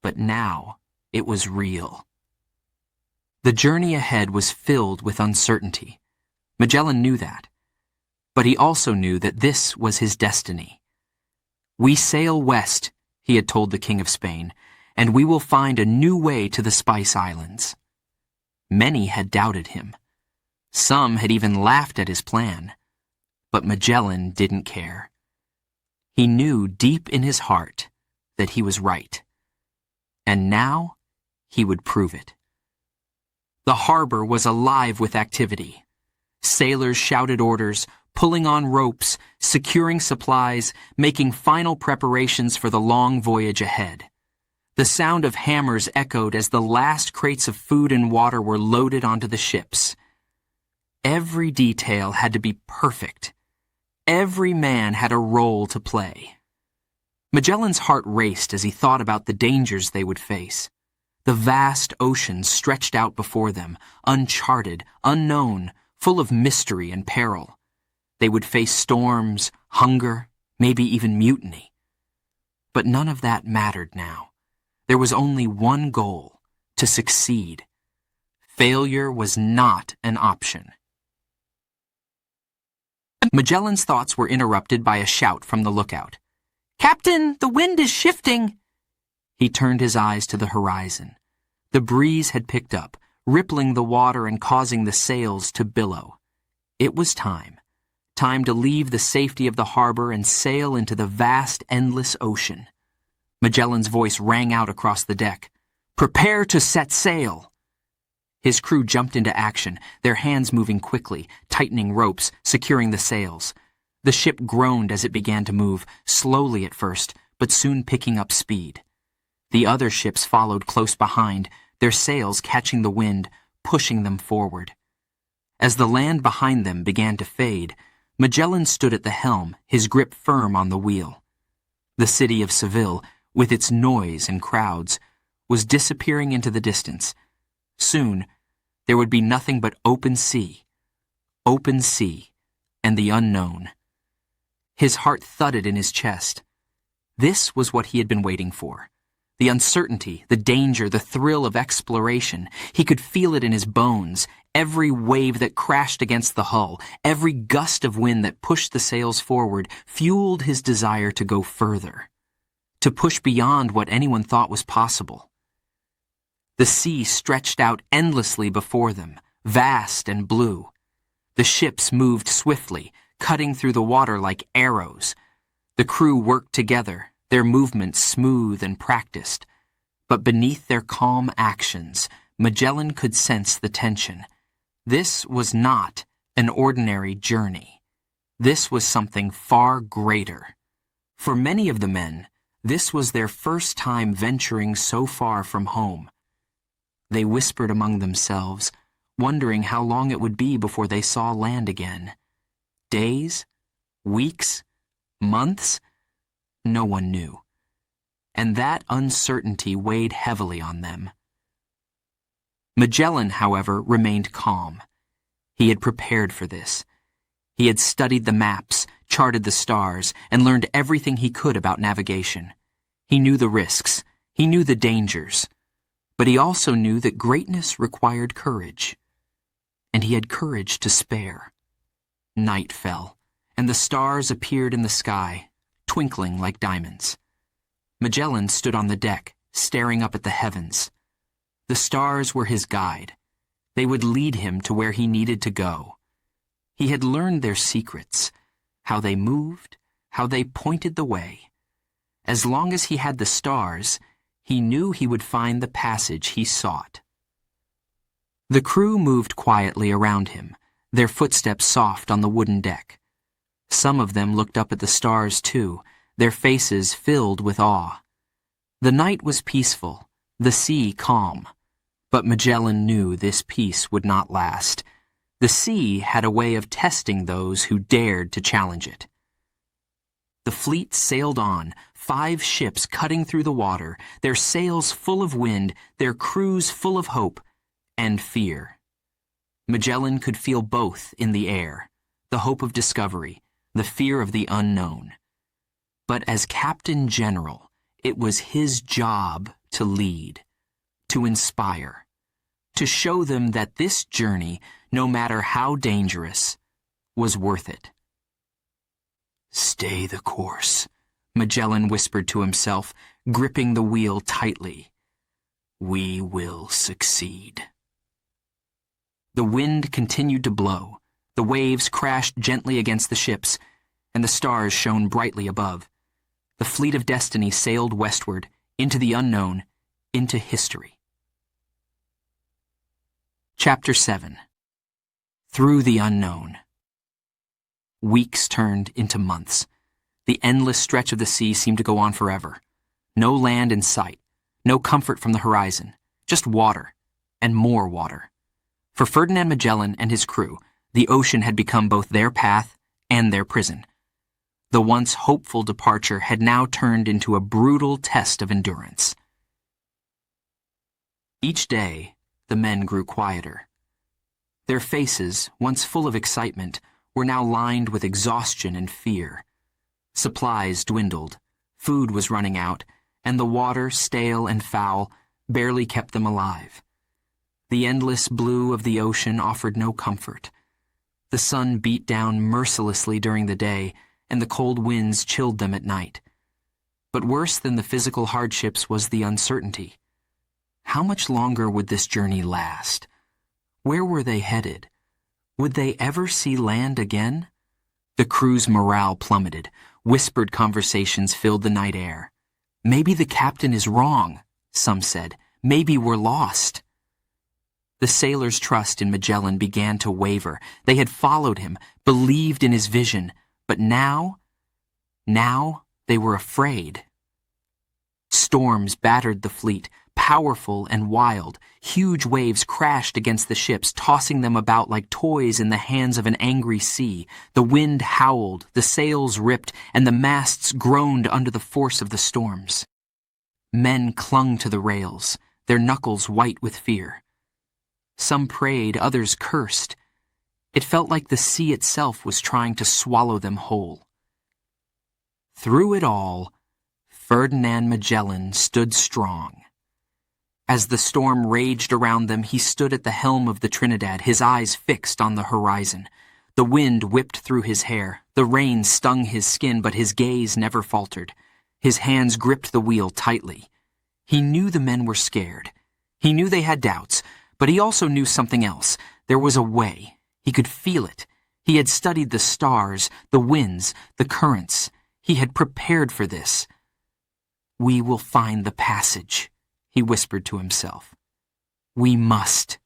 Speaker 1: but now it was real. The journey ahead was filled with uncertainty. Magellan knew that, but he also knew that this was his destiny. "We sail west," he had told the King of Spain, "and we will find a new way to the Spice Islands." Many had doubted him. Some had even laughed at his plan. But Magellan didn't care. He knew deep in his heart that he was right. And now he would prove it. The harbor was alive with activity. Sailors shouted orders, pulling on ropes, securing supplies, making final preparations for the long voyage ahead. The sound of hammers echoed as the last crates of food and water were loaded onto the ships. Every detail had to be perfect. Every man had a role to play. Magellan's heart raced as he thought about the dangers they would face. The vast ocean stretched out before them, uncharted, unknown, full of mystery and peril. They would face storms, hunger, maybe even mutiny. But none of that mattered now. There was only one goal: to succeed. Failure was not an option. Magellan's thoughts were interrupted by a shout from the lookout. "Captain, the wind is shifting!" He turned his eyes to the horizon. The breeze had picked up, rippling the water and causing the sails to billow. It was time. Time to leave the safety of the harbor and sail into the vast, endless ocean. Magellan's voice rang out across the deck. "Prepare to set sail!" His crew jumped into action, their hands moving quickly, tightening ropes, securing the sails. The ship groaned as it began to move, slowly at first, but soon picking up speed. The other ships followed close behind, their sails catching the wind, pushing them forward. As the land behind them began to fade, Magellan stood at the helm, his grip firm on the wheel. The city of Seville, with its noise and crowds, was disappearing into the distance. Soon, there would be nothing but open sea, and the unknown. His heart thudded in his chest. This was what he had been waiting for. The uncertainty, the danger, the thrill of exploration. He could feel it in his bones. Every wave that crashed against the hull, every gust of wind that pushed the sails forward, fueled his desire to go further, to push beyond what anyone thought was possible. The sea stretched out endlessly before them, vast and blue. The ships moved swiftly, cutting through the water like arrows. The crew worked together, their movements smooth and practiced. But beneath their calm actions, Magellan could sense the tension. This was not an ordinary journey. This was something far greater. For many of the men, this was their first time venturing so far from home. They whispered among themselves, wondering how long it would be before they saw land again. Days? Weeks? Months? No one knew. And that uncertainty weighed heavily on them. Magellan, however, remained calm. He had prepared for this. He had studied the maps, charted the stars, and learned everything he could about navigation. He knew the risks. He knew the dangers. But he also knew that greatness required courage. And he had courage to spare. Night fell, and the stars appeared in the sky, twinkling like diamonds. Magellan stood on the deck, staring up at the heavens. The stars were his guide. They would lead him to where he needed to go. He had learned their secrets, how they moved, how they pointed the way. As long as he had the stars, he knew he would find the passage he sought. The crew moved quietly around him, their footsteps soft on the wooden deck. Some of them looked up at the stars too, their faces filled with awe. The night was peaceful, the sea calm. But Magellan knew this peace would not last. The sea had a way of testing those who dared to challenge it. The fleet sailed on, 5 ships cutting through the water, their sails full of wind, their crews full of hope and fear. Magellan could feel both in the air, the hope of discovery, the fear of the unknown. But as Captain General, it was his job to lead, to inspire, to show them that this journey, no matter how dangerous, was worth it. "Stay the course," Magellan whispered to himself, gripping the wheel tightly. "We will succeed." The wind continued to blow, the waves crashed gently against the ships, and the stars shone brightly above. The fleet of destiny sailed westward, into the unknown, into history. Chapter 7. Through the Unknown. Weeks turned into months. The endless stretch of the sea seemed to go on forever. No land in sight, no comfort from the horizon, just water, and more water. For Ferdinand Magellan and his crew, the ocean had become both their path and their prison. The once hopeful departure had now turned into a brutal test of endurance. Each day, the men grew quieter. Their faces, once full of excitement, were now lined with exhaustion and fear. Supplies dwindled, food was running out, and the water, stale and foul, barely kept them alive. The endless blue of the ocean offered no comfort. The sun beat down mercilessly during the day, and the cold winds chilled them at night. But worse than the physical hardships was the uncertainty. How much longer would this journey last? Where were they headed? Would they ever see land again? The crew's morale plummeted. Whispered conversations filled the night air. "Maybe the captain is wrong," some said. "Maybe we're lost." The sailors' trust in Magellan began to waver. They had followed him, believed in his vision, but now they were afraid. Storms battered the fleet, powerful and wild. Huge waves crashed against the ships, tossing them about like toys in the hands of an angry sea. The wind howled, the sails ripped, and the masts groaned under the force of the storms. Men clung to the rails, their knuckles white with fear. Some prayed, others cursed. It felt like the sea itself was trying to swallow them whole. Through it all, Ferdinand Magellan stood strong. As the storm raged around them, he stood at the helm of the Trinidad, his eyes fixed on the horizon. The wind whipped through his hair, the rain stung his skin, but his gaze never faltered. His hands gripped the wheel tightly. He knew the men were scared. He knew they had doubts, but he also knew something else. There was a way. He could feel it. He had studied the stars, the winds, the currents. He had prepared for this. "We will find the passage," he whispered to himself. "We must."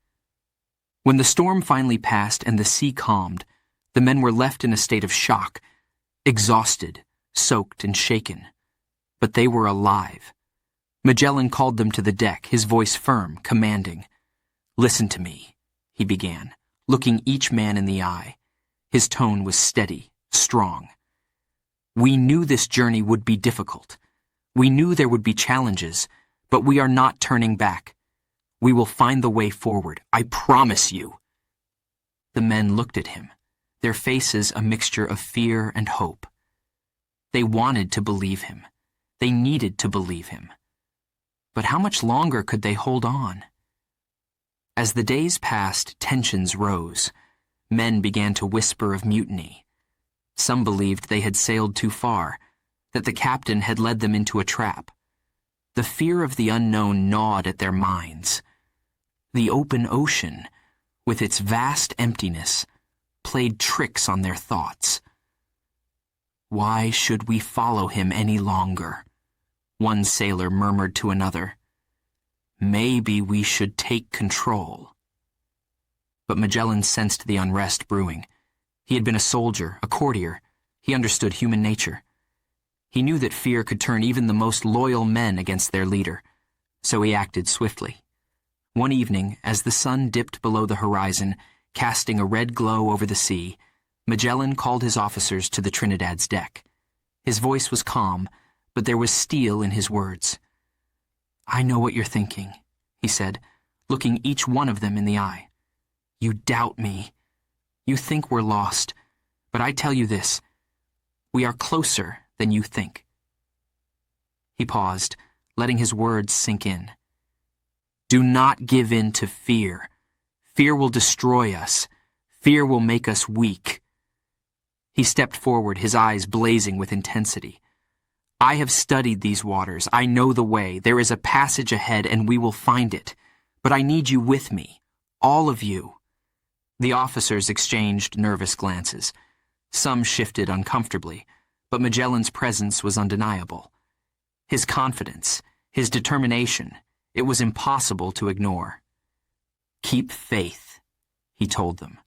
Speaker 1: When the storm finally passed and the sea calmed, the men were left in a state of shock, exhausted, soaked, and shaken. But they were alive. Magellan called them to the deck, his voice firm, commanding. "Listen to me," he began, looking each man in the eye. His tone was steady, strong. "We knew this journey would be difficult. We knew there would be challenges, but we are not turning back. We will find the way forward, I promise you." The men looked at him, their faces a mixture of fear and hope. They wanted to believe him. They needed to believe him. But how much longer could they hold on? As the days passed, tensions rose. Men began to whisper of mutiny. Some believed they had sailed too far, that the captain had led them into a trap. The fear of the unknown gnawed at their minds. The open ocean, with its vast emptiness, played tricks on their thoughts. "Why should we follow him any longer?" one sailor murmured to another. "Maybe we should take control." But Magellan sensed the unrest brewing. He had been a soldier, a courtier. He understood human nature. He knew that fear could turn even the most loyal men against their leader, so he acted swiftly. One evening, as the sun dipped below the horizon, casting a red glow over the sea, Magellan called his officers to the Trinidad's deck. His voice was calm, but there was steel in his words. "I know what you're thinking," he said, looking each one of them in the eye. "You doubt me. You think we're lost. But I tell you this, we are closer than you think." He paused, letting his words sink in. "Do not give in to fear. Fear will destroy us. Fear will make us weak." He stepped forward, his eyes blazing with intensity. "I have studied these waters. I know the way. There is a passage ahead, and we will find it. But I need you with me. All of you." The officers exchanged nervous glances. Some shifted uncomfortably, but Magellan's presence was undeniable. His confidence, his determination, it was impossible to ignore. "Keep faith," he told them,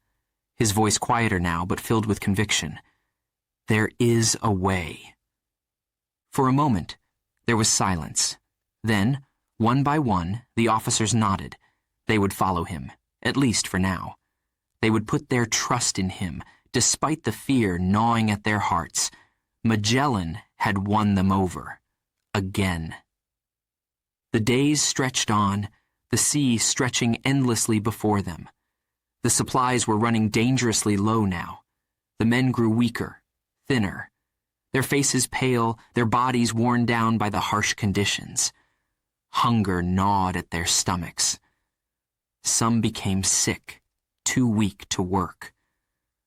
Speaker 1: his voice quieter now but filled with conviction. "There is a way." For a moment, there was silence. Then, one by one, the officers nodded. They would follow him, at least for now. They would put their trust in him, despite the fear gnawing at their hearts. Magellan had won them over. Again. The days stretched on, the sea stretching endlessly before them. The supplies were running dangerously low now. The men grew weaker, thinner, their faces pale, their bodies worn down by the harsh conditions. Hunger gnawed at their stomachs. Some became sick, too weak to work.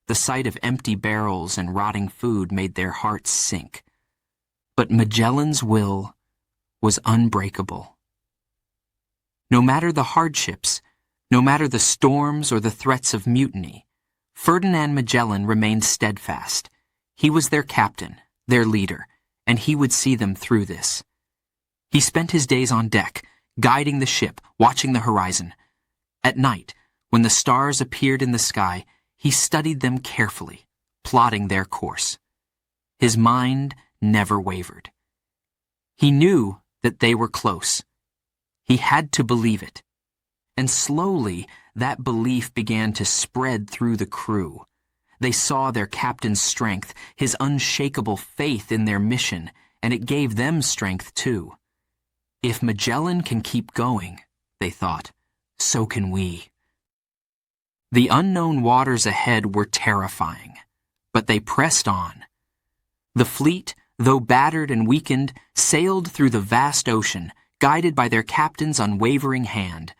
Speaker 1: The sight of empty barrels and rotting food made their hearts sink. But Magellan's will was unbreakable. No matter the hardships, no matter the storms or the threats of mutiny, Ferdinand Magellan remained steadfast. He was their captain, their leader, and he would see them through this. He spent his days on deck, guiding the ship, watching the horizon. At night, when the stars appeared in the sky, he studied them carefully, plotting their course. His mind never wavered. He knew that they were close. He had to believe it. And slowly, that belief began to spread through the crew. They saw their captain's strength, his unshakable faith in their mission, and it gave them strength too. If Magellan can keep going, they thought, so can we. The unknown waters ahead were terrifying, but they pressed on. The fleet, though battered and weakened, sailed through the vast ocean, guided by their captain's unwavering hand.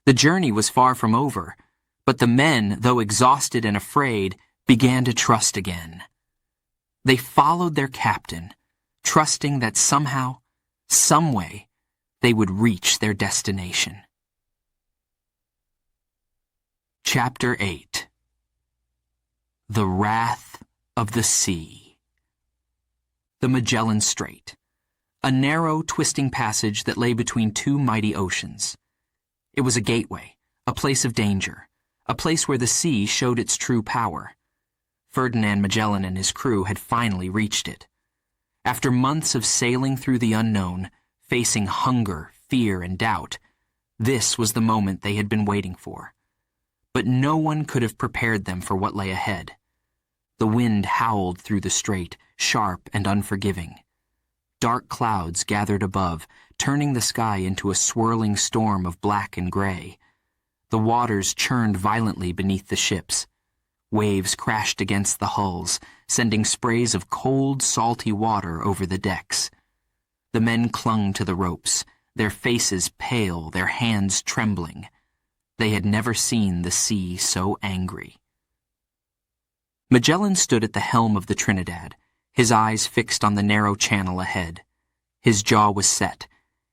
Speaker 1: The journey was far from over, but the men, though exhausted and afraid, began to trust again. They followed their captain, trusting that somehow, some way, they would reach their destination. Chapter 8. The Wrath of the Sea. The Magellan Strait, a narrow, twisting passage that lay between two mighty oceans. It was a gateway, a place of danger, a place where the sea showed its true power. Ferdinand Magellan and his crew had finally reached it. After months of sailing through the unknown, facing hunger, fear, and doubt, this was the moment they had been waiting for. But no one could have prepared them for what lay ahead. The wind howled through the strait, sharp and unforgiving. Dark clouds gathered above, turning the sky into a swirling storm of black and gray. The waters churned violently beneath the ships. Waves crashed against the hulls, sending sprays of cold, salty water over the decks. The men clung to the ropes, their faces pale, their hands trembling. They had never seen the sea so angry. Magellan stood at the helm of the Trinidad, his eyes fixed on the narrow channel ahead. His jaw was set,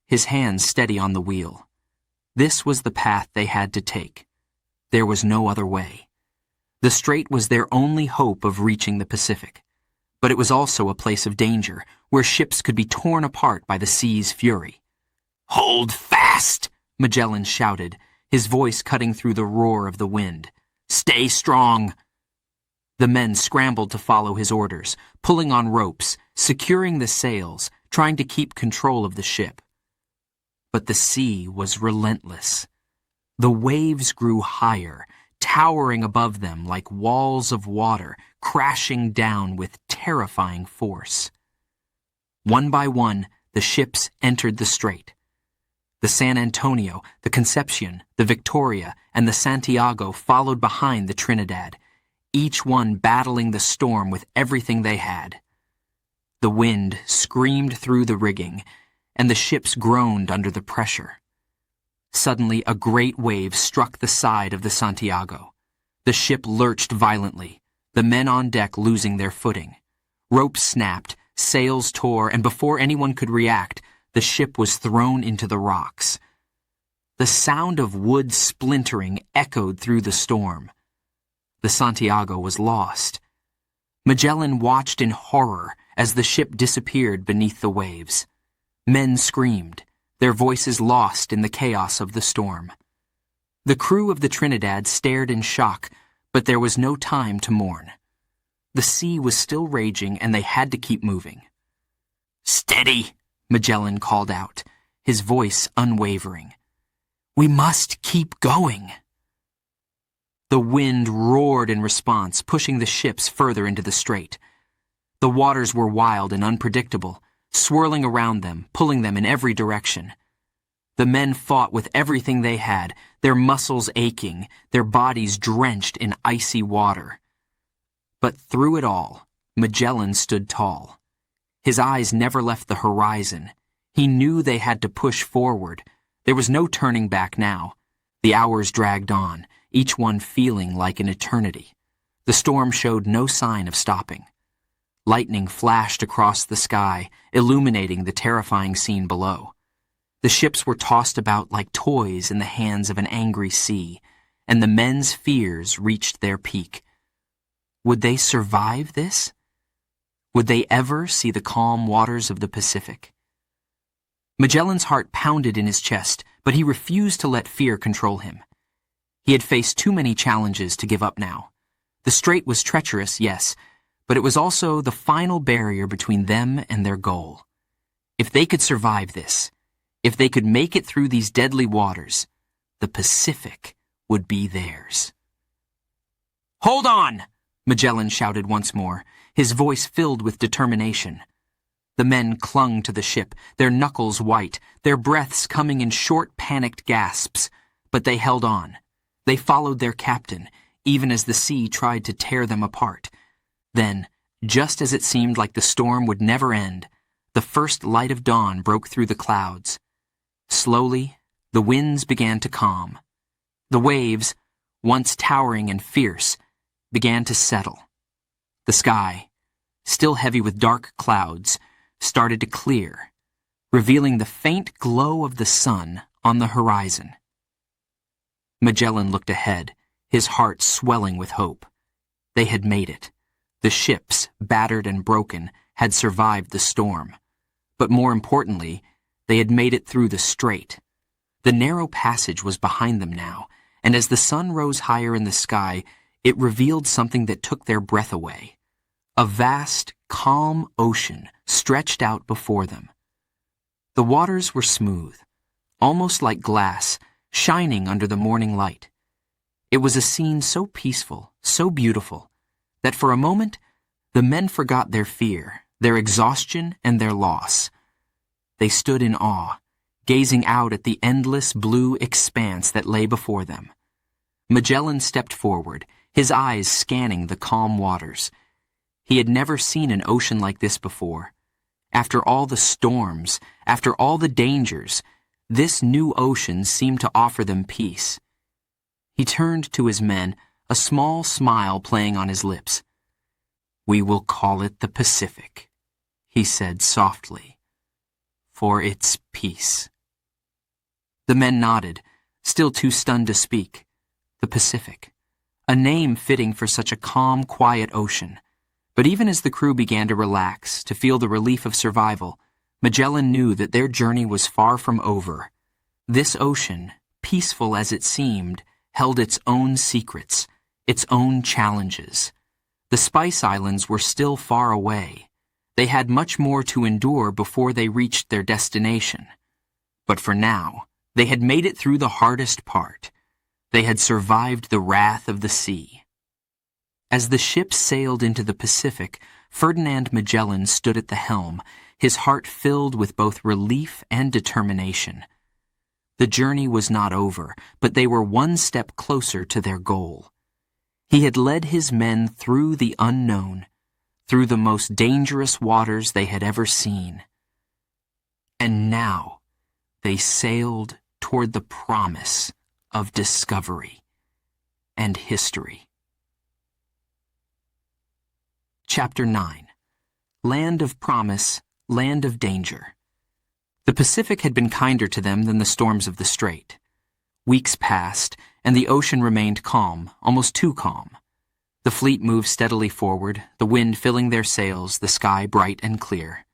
Speaker 1: his hands steady on the wheel. This was the path they had to take. There was no other way. The strait was their only hope of reaching the Pacific, but it was also a place of danger, where ships could be torn apart by the sea's fury. "Hold fast!" Magellan shouted, his voice cutting through the roar of the wind. "Stay strong!" The men scrambled to follow his orders, pulling on ropes, securing the sails, trying to keep control of the ship. But the sea was relentless. The waves grew higher, towering above them like walls of water, crashing down with terrifying force. One by one, the ships entered the strait. The San Antonio, the Concepcion, the Victoria, and the Santiago followed behind the Trinidad, each one battling the storm with everything they had. The wind screamed through the rigging, and the ships groaned under the pressure. Suddenly, a great wave struck the side of the Santiago. The ship lurched violently, the men on deck losing their footing. Ropes snapped, sails tore, and before anyone could react, the ship was thrown into the rocks. The sound of wood splintering echoed through the storm. The Santiago was lost. Magellan watched in horror as the ship disappeared beneath the waves. Men screamed, their voices lost in the chaos of the storm. The crew of the Trinidad stared in shock, but there was no time to mourn. The sea was still raging, and they had to keep moving. "Steady!" Magellan called out, his voice unwavering. "We must keep going." The wind roared in response, pushing the ships further into the strait. The waters were wild and unpredictable, swirling around them, pulling them in every direction. The men fought with everything they had, their muscles aching, their bodies drenched in icy water. But through it all, Magellan stood tall. His eyes never left the horizon. He knew they had to push forward. There was no turning back now. The hours dragged on, each one feeling like an eternity. The storm showed no sign of stopping. Lightning flashed across the sky, illuminating the terrifying scene below. The ships were tossed about like toys in the hands of an angry sea, and the men's fears reached their peak. Would they survive this? Would they ever see the calm waters of the Pacific? Magellan's heart pounded in his chest, but he refused to let fear control him. He had faced too many challenges to give up now. The strait was treacherous, yes, but it was also the final barrier between them and their goal. If they could survive this, if they could make it through these deadly waters, the Pacific would be theirs. "Hold on!" Magellan shouted once more, his voice filled with determination. The men clung to the ship, their knuckles white, their breaths coming in short, panicked gasps. But they held on. They followed their captain, even as the sea tried to tear them apart. Then, just as it seemed like the storm would never end, the first light of dawn broke through the clouds. Slowly, the winds began to calm. The waves, once towering and fierce, began to settle. The sky, still heavy with dark clouds, started to clear, revealing the faint glow of the sun on the horizon. Magellan looked ahead, his heart swelling with hope. They had made it. The ships, battered and broken, had survived the storm. But more importantly, they had made it through the strait. The narrow passage was behind them now, and as the sun rose higher in the sky, it revealed something that took their breath away. A vast, calm ocean stretched out before them. The waters were smooth, almost like glass, shining under the morning light. It was a scene so peaceful, so beautiful, that for a moment the men forgot their fear, their exhaustion, and their loss. They stood in awe, gazing out at the endless blue expanse that lay before them. Magellan stepped forward, his eyes scanning the calm waters. He had never seen an ocean like this before. After all the storms, after all the dangers, this new ocean seemed to offer them peace. He turned to his men, a small smile playing on his lips. "We will call it the Pacific," he said softly, "for its peace." The men nodded, still too stunned to speak. The Pacific, a name fitting for such a calm, quiet ocean. But even as the crew began to relax, to feel the relief of survival, Magellan knew that their journey was far from over. This ocean, peaceful as it seemed, held its own secrets, its own challenges. The Spice Islands were still far away. They had much more to endure before they reached their destination. But for now, they had made it through the hardest part. They had survived the wrath of the sea. As the ship sailed into the Pacific, Ferdinand Magellan stood at the helm, his heart filled with both relief and determination. The journey was not over, but they were one step closer to their goal. He had led his men through the unknown, through the most dangerous waters they had ever seen. And now they sailed toward the promise of discovery and history. Chapter 9. Land of Promise, Land of Danger. The Pacific had been kinder to them than the storms of the strait. Weeks passed, and the ocean remained calm, almost too calm. The fleet moved steadily forward, the wind filling their sails, the sky bright and clear.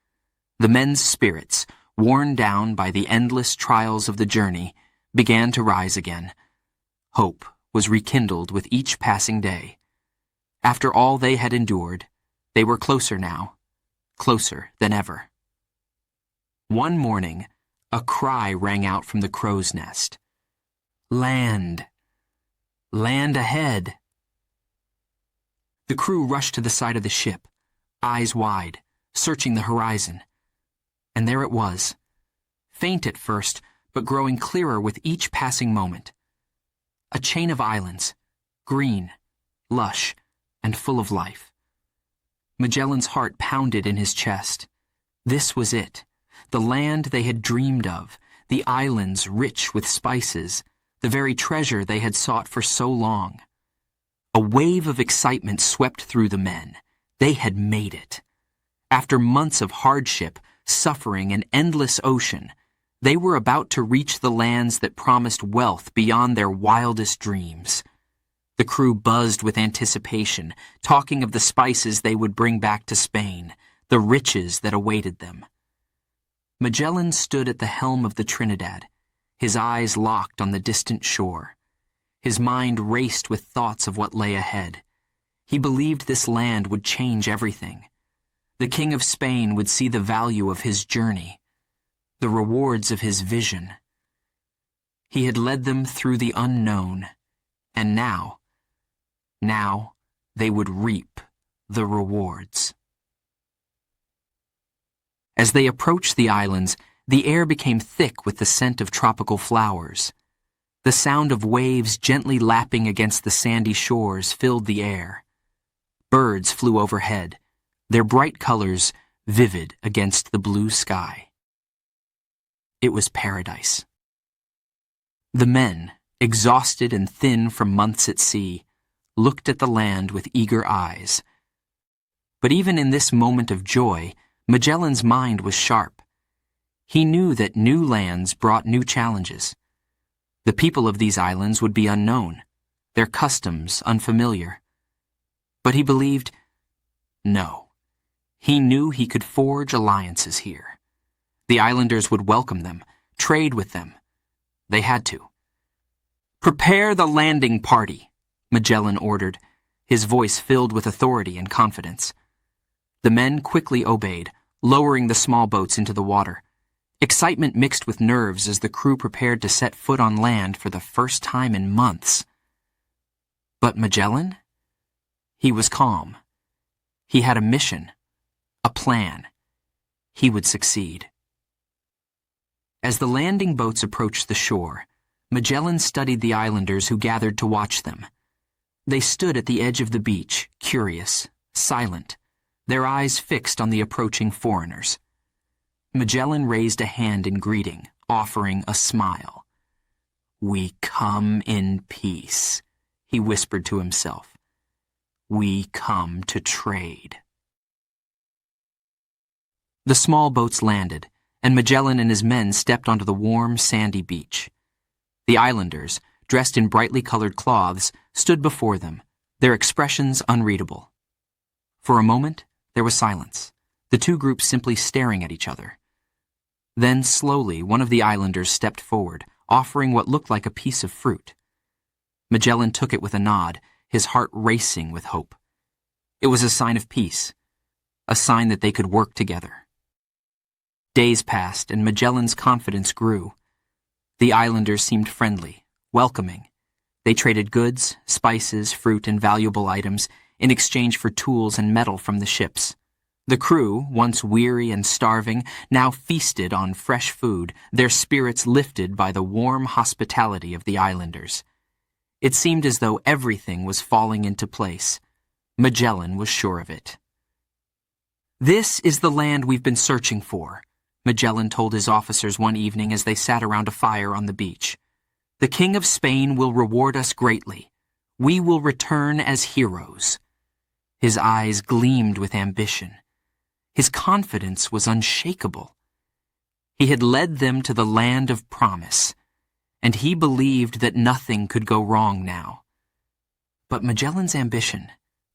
Speaker 1: The men's spirits, worn down by the endless trials of the journey, began to rise again. Hope was rekindled with each passing day. After all they had endured, they were closer now, closer than ever. One morning, a cry rang out from the crow's nest. "Land! Land ahead!" The crew rushed to the side of the ship, eyes wide, searching the horizon. And there it was, faint at first, but growing clearer with each passing moment. A chain of islands, green, lush, and full of life. Magellan's heart pounded in his chest. This was it, the land they had dreamed of, the islands rich with spices, the very treasure they had sought for so long. A wave of excitement swept through the men. They had made it. After months of hardship, suffering, and endless ocean, they were about to reach the lands that promised wealth beyond their wildest dreams. The crew buzzed with anticipation, talking of the spices they would bring back to Spain, the riches that awaited them. Magellan stood at the helm of the Trinidad, his eyes locked on the distant shore. His mind raced with thoughts of what lay ahead. He believed this land would change everything. The King of Spain would see the value of his journey, the rewards of his vision. He had led them through the unknown, and now they would reap the rewards. As they approached the islands, the air became thick with the scent of tropical flowers. The sound of waves gently lapping against the sandy shores filled the air. Birds flew overhead, their bright colors vivid against the blue sky. It was paradise. The men, exhausted and thin from months at sea, looked at the land with eager eyes. But even in this moment of joy, Magellan's mind was sharp. He knew that new lands brought new challenges. The people of these islands would be unknown, their customs unfamiliar. But he believed, no. He knew he could forge alliances here. The islanders would welcome them, trade with them. They had to. "Prepare the landing party," Magellan ordered, his voice filled with authority and confidence. The men quickly obeyed, lowering the small boats into the water. Excitement mixed with nerves as the crew prepared to set foot on land for the first time in months. But Magellan? He was calm. He had a mission, a plan. He would succeed. As the landing boats approached the shore, Magellan studied the islanders who gathered to watch them. They stood at the edge of the beach, curious, silent, their eyes fixed on the approaching foreigners. Magellan raised a hand in greeting, offering a smile. "We come in peace," he whispered to himself. "We come to trade." The small boats landed, and Magellan and his men stepped onto the warm, sandy beach. The islanders, dressed in brightly colored cloths, stood before them, their expressions unreadable. For a moment, there was silence, the two groups simply staring at each other. Then, slowly, one of the islanders stepped forward, offering what looked like a piece of fruit. Magellan took it with a nod, his heart racing with hope. It was a sign of peace, a sign that they could work together. Days passed, and Magellan's confidence grew. The islanders seemed friendly, welcoming. They traded goods, spices, fruit, and valuable items in exchange for tools and metal from the ships. The crew, once weary and starving, now feasted on fresh food, their spirits lifted by the warm hospitality of the islanders. It seemed as though everything was falling into place. Magellan was sure of it. "This is the land we've been searching for," Magellan told his officers one evening as they sat around a fire on the beach. "The King of Spain will reward us greatly. We will return as heroes." His eyes gleamed with ambition. His confidence was unshakable. He had led them to the land of promise, and he believed that nothing could go wrong now. But Magellan's ambition,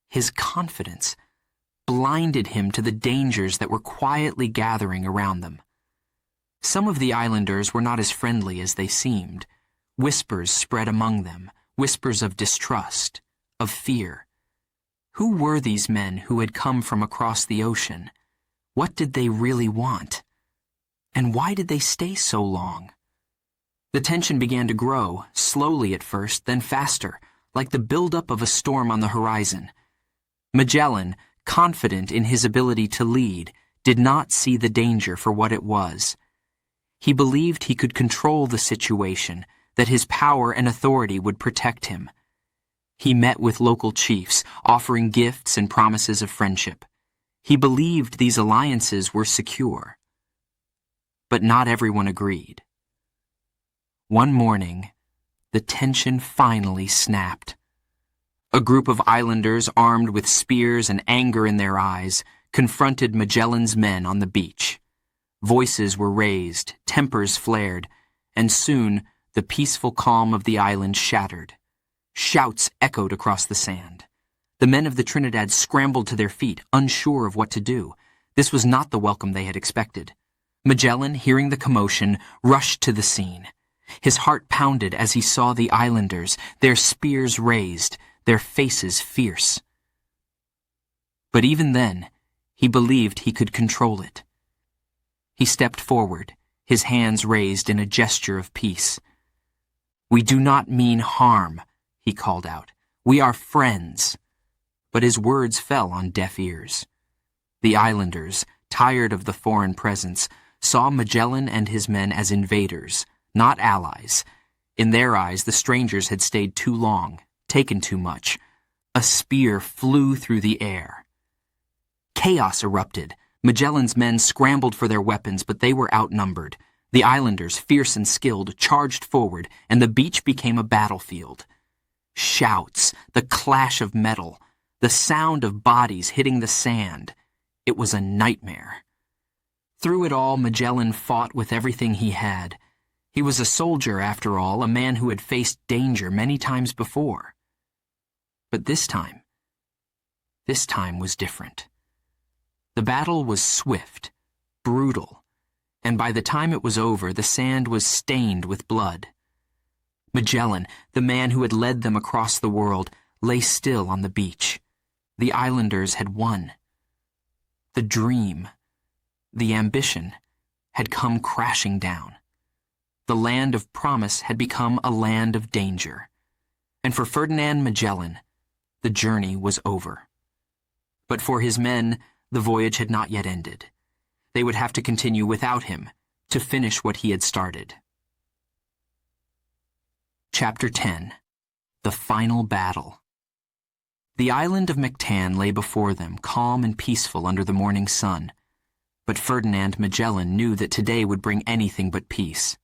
Speaker 1: his confidence, blinded him to the dangers that were quietly gathering around them. Some of the islanders were not as friendly as they seemed. Whispers spread among them, whispers of distrust, of fear. Who were these men who had come from across the ocean? What did they really want? And why did they stay so long? The tension began to grow, slowly at first, then faster, like the buildup of a storm on the horizon. Magellan, confident in his ability to lead, did not see the danger for what it was. He believed he could control the situation, that his power and authority would protect him. He met with local chiefs, offering gifts and promises of friendship. He believed these alliances were secure. But not everyone agreed. One morning, the tension finally snapped. A group of islanders armed with spears and anger in their eyes confronted Magellan's men on the beach. Voices were raised, tempers flared, and soon the peaceful calm of the island shattered. Shouts echoed across the sand. The men of the Trinidad scrambled to their feet, unsure of what to do. This was not the welcome they had expected. Magellan, hearing the commotion, rushed to the scene. His heart pounded as he saw the islanders, their spears raised, their faces fierce. But even then, he believed he could control it. He stepped forward, his hands raised in a gesture of peace. "We do not mean harm," he called out. "We are friends." But his words fell on deaf ears. The islanders, tired of the foreign presence, saw Magellan and his men as invaders, not allies. In their eyes, the strangers had stayed too long, taken too much. A spear flew through the air. Chaos erupted. Magellan's men scrambled for their weapons, but they were outnumbered. The islanders, fierce and skilled, charged forward, and the beach became a battlefield. Shouts, the clash of metal, the sound of bodies hitting the sand. It was a nightmare. Through it all, Magellan fought with everything he had. He was a soldier, after all, a man who had faced danger many times before. But this time was different. The battle was swift, brutal, and by the time it was over, the sand was stained with blood. Magellan, the man who had led them across the world, lay still on the beach. The islanders had won. The dream, the ambition, had come crashing down. The land of promise had become a land of danger. And for Ferdinand Magellan, the journey was over. But for his men, the voyage had not yet ended. They would have to continue without him to finish what he had started. Chapter 10. The Final Battle. The island of Mactan lay before them, calm and peaceful under the morning sun. But Ferdinand Magellan knew that today would bring anything but peace.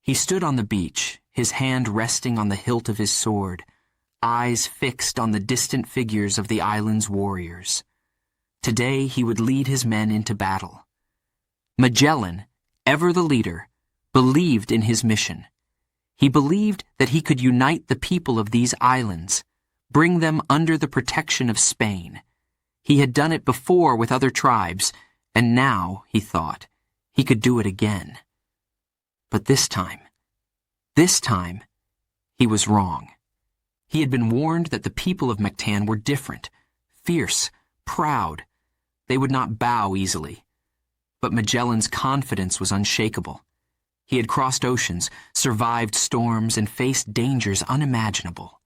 Speaker 1: He stood on the beach, his hand resting on the hilt of his sword, eyes fixed on the distant figures of the island's warriors. Today he would lead his men into battle. Magellan, ever the leader, believed in his mission. He believed that he could unite the people of these islands, bring them under the protection of Spain. He had done it before with other tribes, and now, he thought, he could do it again. But this time, he was wrong. He had been warned that the people of Mactan were different, fierce, proud. They would not bow easily. But Magellan's confidence was unshakable. He had crossed oceans, survived storms, and faced dangers unimaginable.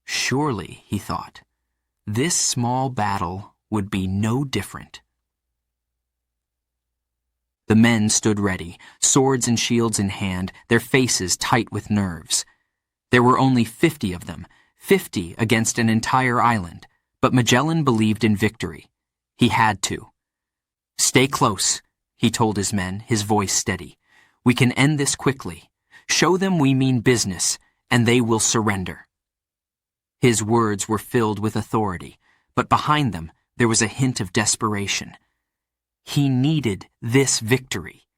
Speaker 1: Surely, he thought, this small battle would be no different. The men stood ready, swords and shields in hand, their faces tight with nerves. There were only 50 of them, 50 against an entire island, but Magellan believed in victory. He had to. "Stay close," he told his men, his voice steady. "We can end this quickly. Show them we mean business, and they will surrender." His words were filled with authority, but behind them there was a hint of desperation. He needed this victory.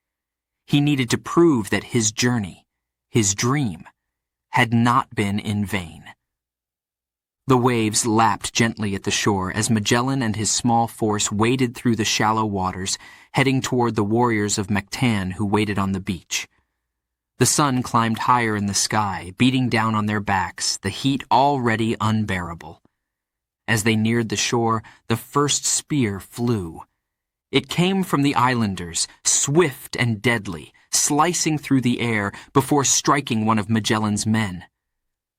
Speaker 1: He needed to prove that his journey, his dream, had not been in vain. The waves lapped gently at the shore as Magellan and his small force waded through the shallow waters, heading toward the warriors of Mactan who waited on the beach. The sun climbed higher in the sky, beating down on their backs, the heat already unbearable. As they neared the shore, the first spear flew. It came from the islanders, swift and deadly, slicing through the air before striking one of Magellan's men.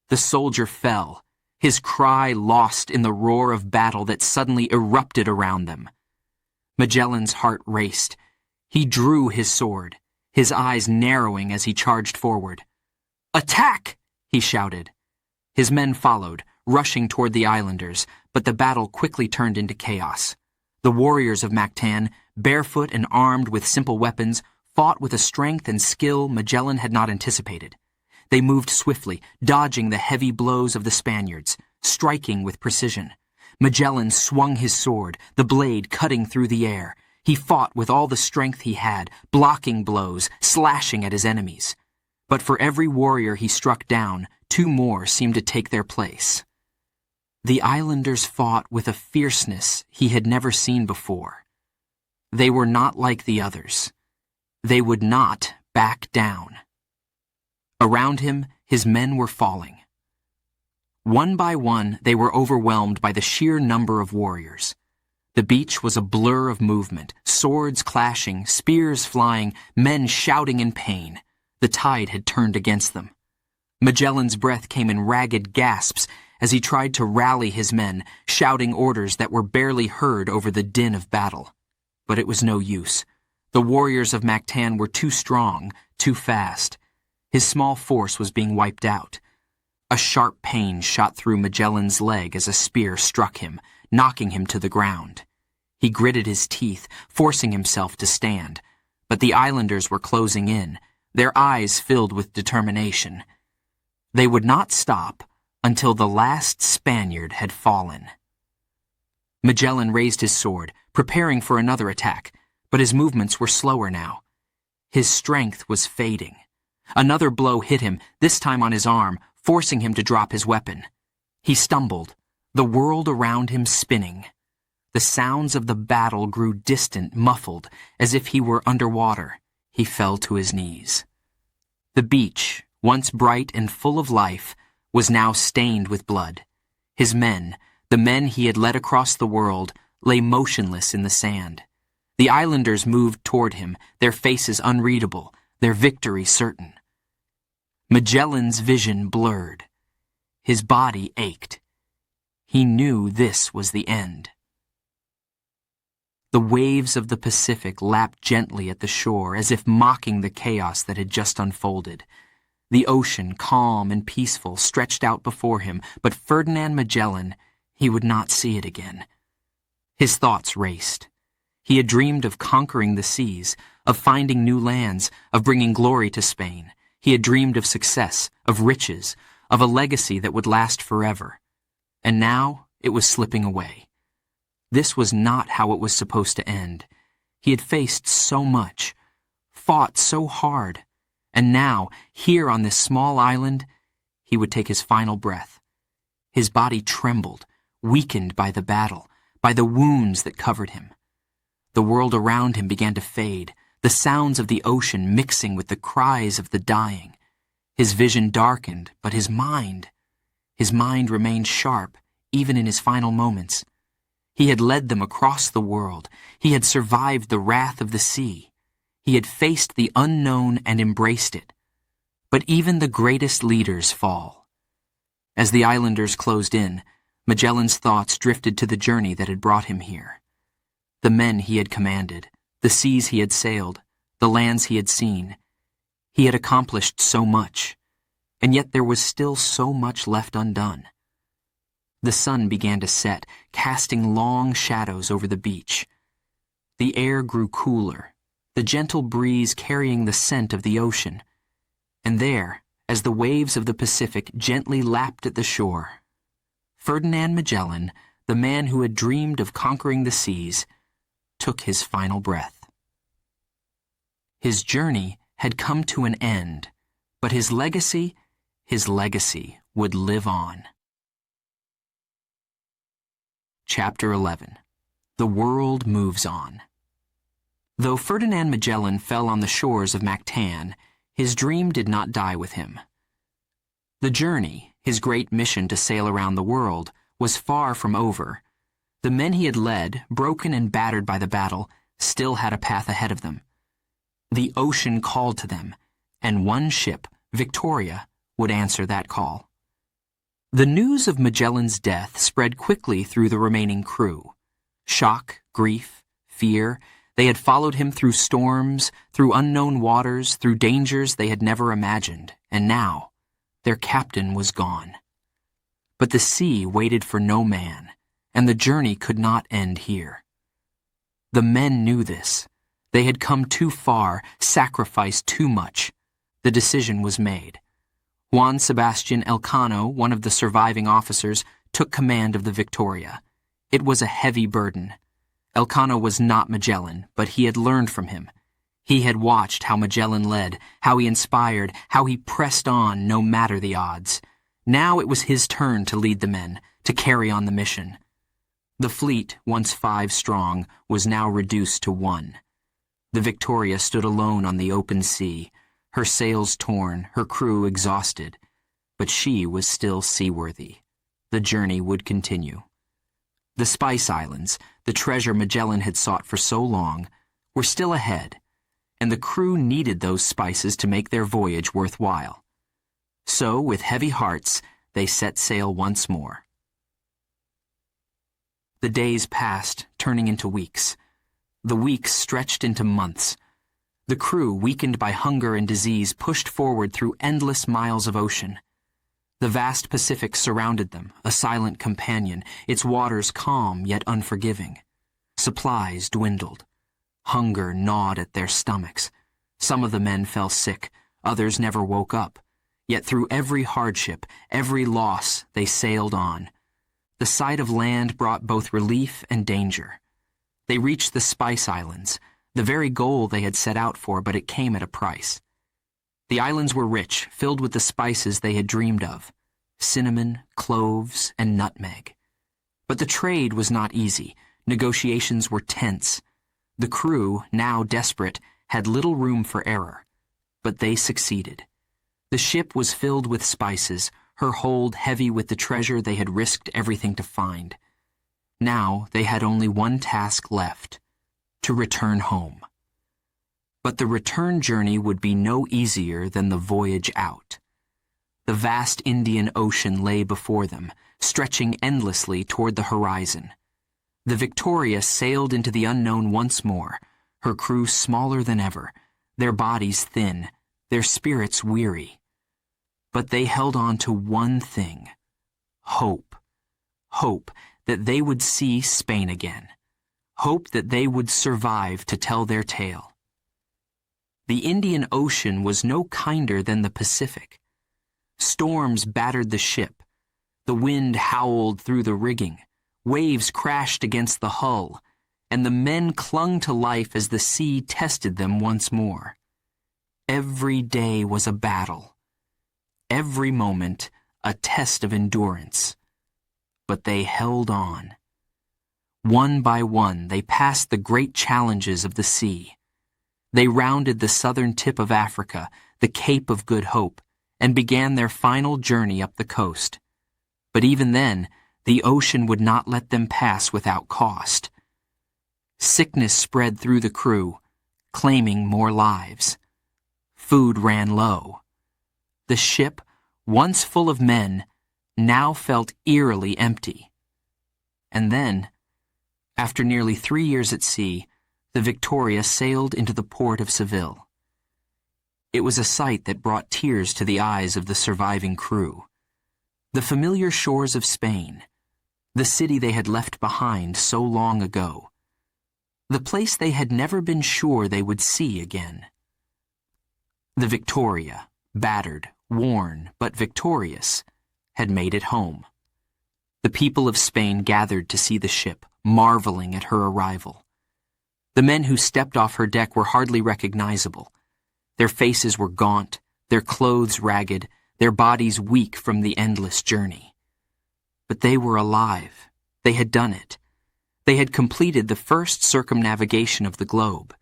Speaker 1: The soldier fell, his cry lost in the roar of battle that suddenly erupted around them. Magellan's heart raced. He drew his sword, his eyes narrowing as he charged forward. "Attack!" he shouted. His men followed, rushing toward the islanders, but the battle quickly turned into chaos. The warriors of Mactan, barefoot and armed with simple weapons, fought with a strength and skill Magellan had not anticipated. They moved swiftly, dodging the heavy blows of the Spaniards, striking with precision. Magellan swung his sword, the blade cutting through the air. He fought with all the strength he had, blocking blows, slashing at his enemies. But for every warrior he struck down, 2 more seemed to take their place. The islanders fought with a fierceness he had never seen before. They were not like the others. They would not back down. Around him, his men were falling. One by one, they were overwhelmed by the sheer number of warriors. The beach was a blur of movement, swords clashing, spears flying, men shouting in pain. The tide had turned against them. Magellan's breath came in ragged gasps as he tried to rally his men, shouting orders that were barely heard over the din of battle. But it was no use. The warriors of Mactan were too strong, too fast. His small force was being wiped out. A sharp pain shot through Magellan's leg as a spear struck him, knocking him to the ground. He gritted his teeth, forcing himself to stand. But the islanders were closing in, their eyes filled with determination. They would not stop until the last Spaniard had fallen. Magellan raised his sword, preparing for another attack, but his movements were slower now. His strength was fading. Another blow hit him, this time on his arm, forcing him to drop his weapon. He stumbled, the world around him spinning. The sounds of the battle grew distant, muffled, as if he were underwater. He fell to his knees. The beach, once bright and full of life, was now stained with blood. His men, the men he had led across the world, lay motionless in the sand. The islanders moved toward him, their faces unreadable, their victory certain. Magellan's vision blurred. His body ached. He knew this was the end. The waves of the Pacific lapped gently at the shore as if mocking the chaos that had just unfolded. The ocean, calm and peaceful, stretched out before him, but Ferdinand Magellan, he would not see it again. His thoughts raced. He had dreamed of conquering the seas, of finding new lands, of bringing glory to Spain. He had dreamed of success, of riches, of a legacy that would last forever. And now it was slipping away. This was not how it was supposed to end. He had faced so much, fought so hard, and now, here on this small island, he would take his final breath. His body trembled, weakened by the battle, by the wounds that covered him. The world around him began to fade, the sounds of the ocean mixing with the cries of the dying. His vision darkened, but his mind remained sharp, even in his final moments. He had led them across the world. He had survived the wrath of the sea. He had faced the unknown and embraced it. But even the greatest leaders fall. As the islanders closed in, Magellan's thoughts drifted to the journey that had brought him here. The men he had commanded, the seas he had sailed, the lands he had seen. He had accomplished so much, and yet there was still so much left undone. The sun began to set, casting long shadows over the beach. The air grew cooler, the gentle breeze carrying the scent of the ocean. And there, as the waves of the Pacific gently lapped at the shore, Ferdinand Magellan, the man who had dreamed of conquering the seas, took his final breath. His journey had come to an end, but his legacy would live on. Chapter 11. The World Moves On. Though Ferdinand Magellan fell on the shores of Mactan, his dream did not die with him. The journey, his great mission to sail around the world, was far from over. The men he had led, broken and battered by the battle, still had a path ahead of them. The ocean called to them, and one ship, Victoria, would answer that call. The news of Magellan's death spread quickly through the remaining crew. Shock, grief, fear, they had followed him through storms, through unknown waters, through dangers they had never imagined, and now, their captain was gone. But the sea waited for no man, and the journey could not end here. The men knew this. They had come too far, sacrificed too much. The decision was made. Juan Sebastian Elcano, one of the surviving officers, took command of the Victoria. It was a heavy burden. Elcano was not Magellan, but he had learned from him. He had watched how Magellan led, how he inspired, how he pressed on no matter the odds. Now it was his turn to lead the men, to carry on the mission. The fleet, once 5 strong, was now reduced to 1. The Victoria stood alone on the open sea, her sails torn, her crew exhausted. But she was still seaworthy. The journey would continue. The Spice Islands, the treasure Magellan had sought for so long, were still ahead, and the crew needed those spices to make their voyage worthwhile. So, with heavy hearts, they set sail once more. The days passed, turning into weeks. The weeks stretched into months. The crew, weakened by hunger and disease, pushed forward through endless miles of ocean. The vast Pacific surrounded them, a silent companion, its waters calm yet unforgiving. Supplies dwindled. Hunger gnawed at their stomachs. Some of the men fell sick, others never woke up. Yet through every hardship, every loss, they sailed on. The sight of land brought both relief and danger. They reached the Spice Islands, the very goal they had set out for, but it came at a price. The islands were rich, filled with the spices they had dreamed of: cinnamon, cloves, and nutmeg. But the trade was not easy. Negotiations were tense. The crew, now desperate, had little room for error. But they succeeded. The ship was filled with spices, her hold heavy with the treasure they had risked everything to find. Now they had only one task left: to return home. But the return journey would be no easier than the voyage out. The vast Indian Ocean lay before them, stretching endlessly toward the horizon. The Victoria sailed into the unknown once more, her crew smaller than ever, their bodies thin, their spirits weary. But they held on to one thing: hope. Hope that they would see Spain again. Hope that they would survive to tell their tale. The Indian Ocean was no kinder than the Pacific. Storms battered the ship. The wind howled through the rigging. Waves crashed against the hull, and the men clung to life as the sea tested them once more. Every day was a battle. Every moment a test of endurance. But they held on. One by one, they passed the great challenges of the sea. They rounded the southern tip of Africa, the Cape of Good Hope, and began their final journey up the coast. But even then, the ocean would not let them pass without cost. Sickness spread through the crew, claiming more lives. Food ran low. The ship, once full of men, now felt eerily empty. And then, after nearly 3 years at sea, the Victoria sailed into the port of Seville. It was a sight that brought tears to the eyes of the surviving crew. The familiar shores of Spain, the city they had left behind so long ago, the place they had never been sure they would see again. The Victoria, battered, worn, but victorious, had made it home. The people of Spain gathered to see the ship, marveling at her arrival. The men who stepped off her deck were hardly recognizable. Their faces were gaunt, their clothes ragged, their bodies weak from the endless journey. But they were alive. They had done it. They had completed the first circumnavigation of the globe.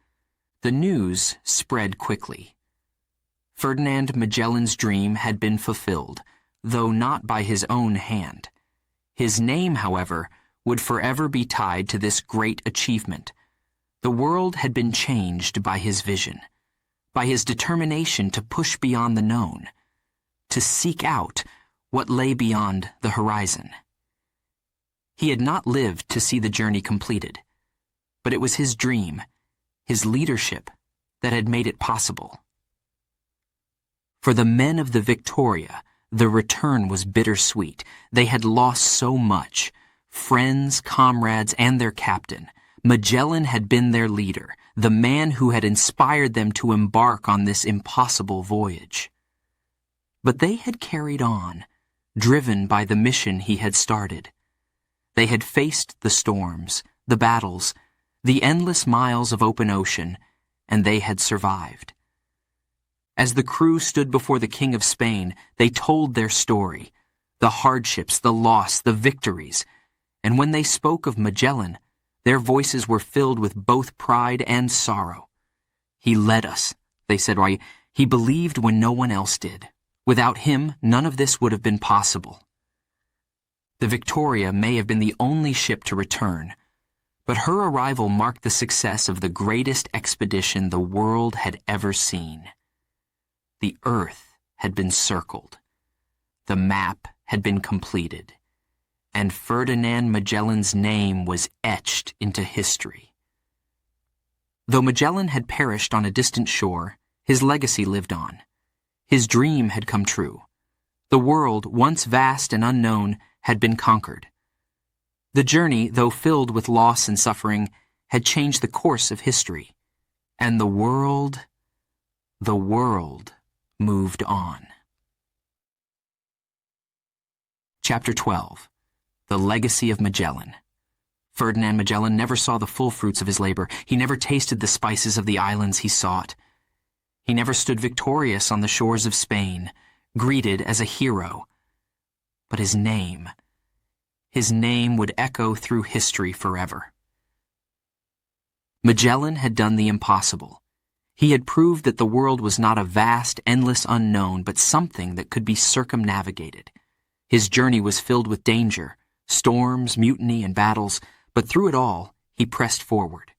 Speaker 1: The news spread quickly. Ferdinand Magellan's dream had been fulfilled, though not by his own hand. His name, however, would forever be tied to this great achievement. The world had been changed by his vision, by his determination to push beyond the known, to seek out what lay beyond the horizon. He had not lived to see the journey completed, but it was his dream, his leadership, that had made it possible. For the men of the Victoria, the return was bittersweet. They had lost so much: friends, comrades, and their captain. Magellan had been their leader, the man who had inspired them to embark on this impossible voyage. But they had carried on, driven by the mission he had started. They had faced the storms, the battles, the endless miles of open ocean, and they had survived. As the crew stood before the King of Spain, they told their story, the hardships, the loss, the victories, and when they spoke of Magellan, their voices were filled with both pride and sorrow. He led us, they said. Why, he believed when no one else did. Without him, none of this would have been possible. The Victoria may have been the only ship to return, But her arrival marked the success of the greatest expedition the world had ever seen. The Earth had been circled. The map had been completed. And Ferdinand Magellan's name was etched into history. Though Magellan had perished on a distant shore, his legacy lived on. His dream had come true. The world, once vast and unknown, had been conquered. The journey, though filled with loss and suffering, had changed the course of history. And the world moved on. Chapter 12. The Legacy of Magellan. Ferdinand Magellan never saw the full fruits of his labor. He never tasted the spices of the islands he sought. He never stood victorious on the shores of Spain, greeted as a hero. But his name would echo through history forever. Magellan had done the impossible. He had proved that the world was not a vast, endless unknown, but something that could be circumnavigated. His journey was filled with danger, storms, mutiny, and battles, but through it all, he pressed forward.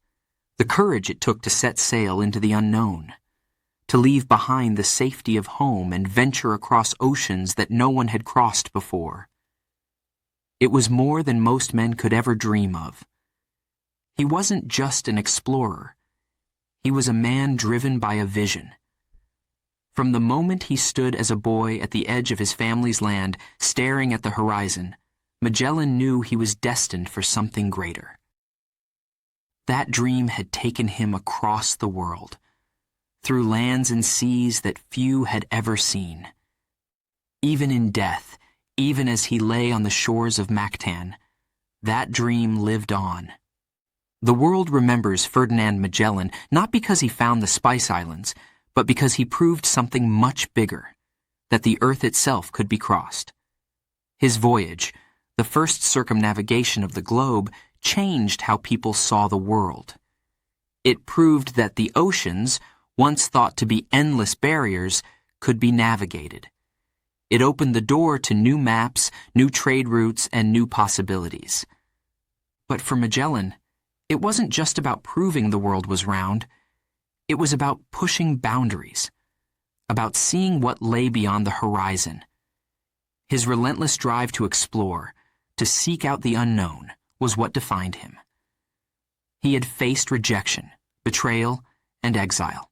Speaker 1: The courage it took to set sail into the unknown, to leave behind the safety of home and venture across oceans that no one had crossed before. It was more than most men could ever dream of. He wasn't just an explorer. He was a man driven by a vision. From the moment he stood as a boy at the edge of his family's land, staring at the horizon, Magellan knew he was destined for something greater. That dream had taken him across the world, through lands and seas that few had ever seen. Even in death, even as he lay on the shores of Mactan, that dream lived on. The world remembers Ferdinand Magellan not because he found the Spice Islands, but because he proved something much bigger, that the Earth itself could be crossed. His voyage, the first circumnavigation of the globe, changed how people saw the world. It proved that the oceans, once thought to be endless barriers, could be navigated. It opened the door to new maps, new trade routes, and new possibilities. But for Magellan, it wasn't just about proving the world was round. It was about pushing boundaries, about seeing what lay beyond the horizon. His relentless drive to explore, to seek out the unknown, was what defined him. He had faced rejection, betrayal, and exile.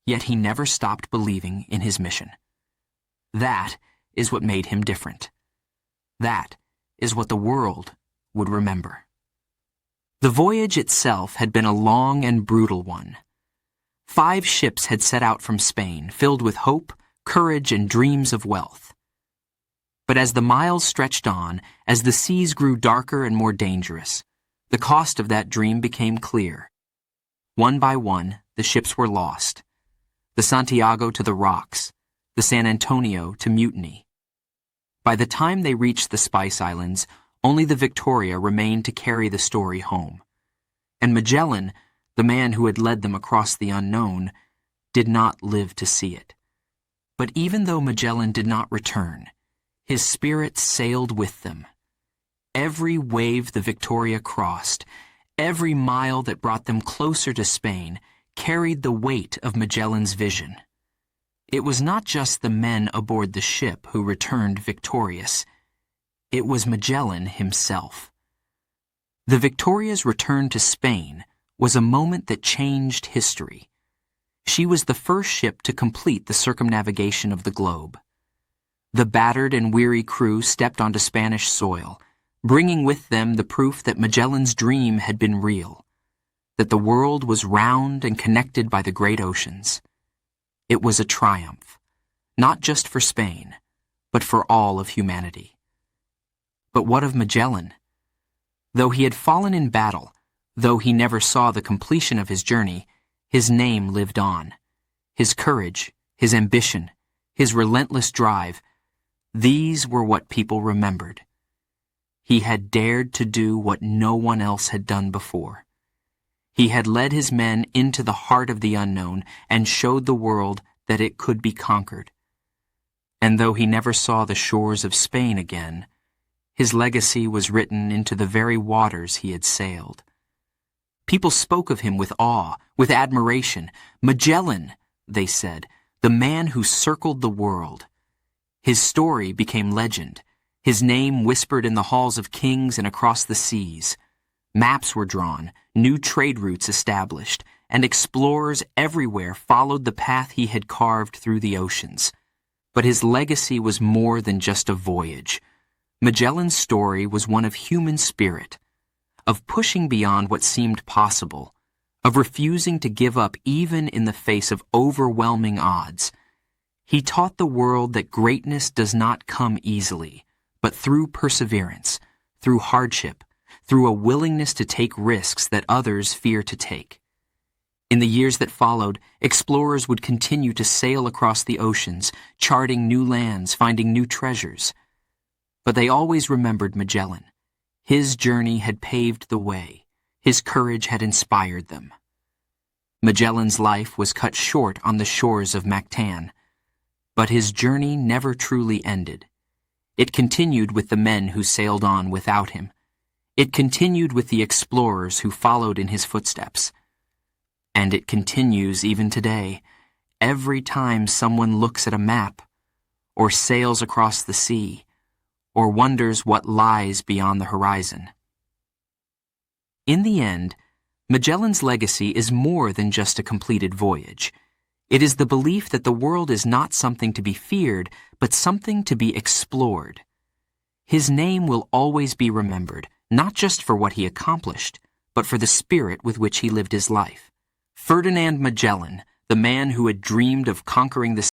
Speaker 1: Yet he never stopped believing in his mission. That is what made him different. That is what the world would remember. The voyage itself had been a long and brutal one. 5 ships had set out from Spain, filled with hope, courage, and dreams of wealth. But as the miles stretched on, as the seas grew darker and more dangerous, the cost of that dream became clear. One by one, the ships were lost. The Santiago to the rocks, the San Antonio to mutiny. By the time they reached the Spice Islands, only the Victoria remained to carry the story home. And Magellan, the man who had led them across the unknown, did not live to see it. But even though Magellan did not return, his spirit sailed with them. Every wave the Victoria crossed, every mile that brought them closer to Spain, carried the weight of Magellan's vision. It was not just the men aboard the ship who returned victorious. It was Magellan himself. The Victoria's return to Spain was a moment that changed history. She was the first ship to complete the circumnavigation of the globe. The battered and weary crew stepped onto Spanish soil, bringing with them the proof that Magellan's dream had been real, that the world was round and connected by the great oceans. It was a triumph, not just for Spain, but for all of humanity. But what of Magellan? Though he had fallen in battle, though he never saw the completion of his journey, his name lived on. His courage, his ambition, his relentless drive, these were what people remembered. He had dared to do what no one else had done before. He had led his men into the heart of the unknown and showed the world that it could be conquered. And though he never saw the shores of Spain again, his legacy was written into the very waters he had sailed. People spoke of him with awe, with admiration. Magellan, they said, the man who circled the world. His story became legend, his name whispered in the halls of kings and across the seas. Maps were drawn, new trade routes established, and explorers everywhere followed the path he had carved through the oceans. But his legacy was more than just a voyage. Magellan's story was one of human spirit, of pushing beyond what seemed possible, of refusing to give up even in the face of overwhelming odds. He taught the world that greatness does not come easily, but through perseverance, through hardship, through a willingness to take risks that others fear to take. In the years that followed, explorers would continue to sail across the oceans, charting new lands, finding new treasures. But they always remembered Magellan. His journey had paved the way. His courage had inspired them. Magellan's life was cut short on the shores of Mactan, but his journey never truly ended. It continued with the men who sailed on without him. It continued with the explorers who followed in his footsteps. And it continues even today, every time someone looks at a map, or sails across the sea, or wonders what lies beyond the horizon. In the end, Magellan's legacy is more than just a completed voyage. It is the belief that the world is not something to be feared, but something to be explored. His name will always be remembered, not just for what he accomplished, but for the spirit with which he lived his life. Ferdinand Magellan, the man who had dreamed of conquering the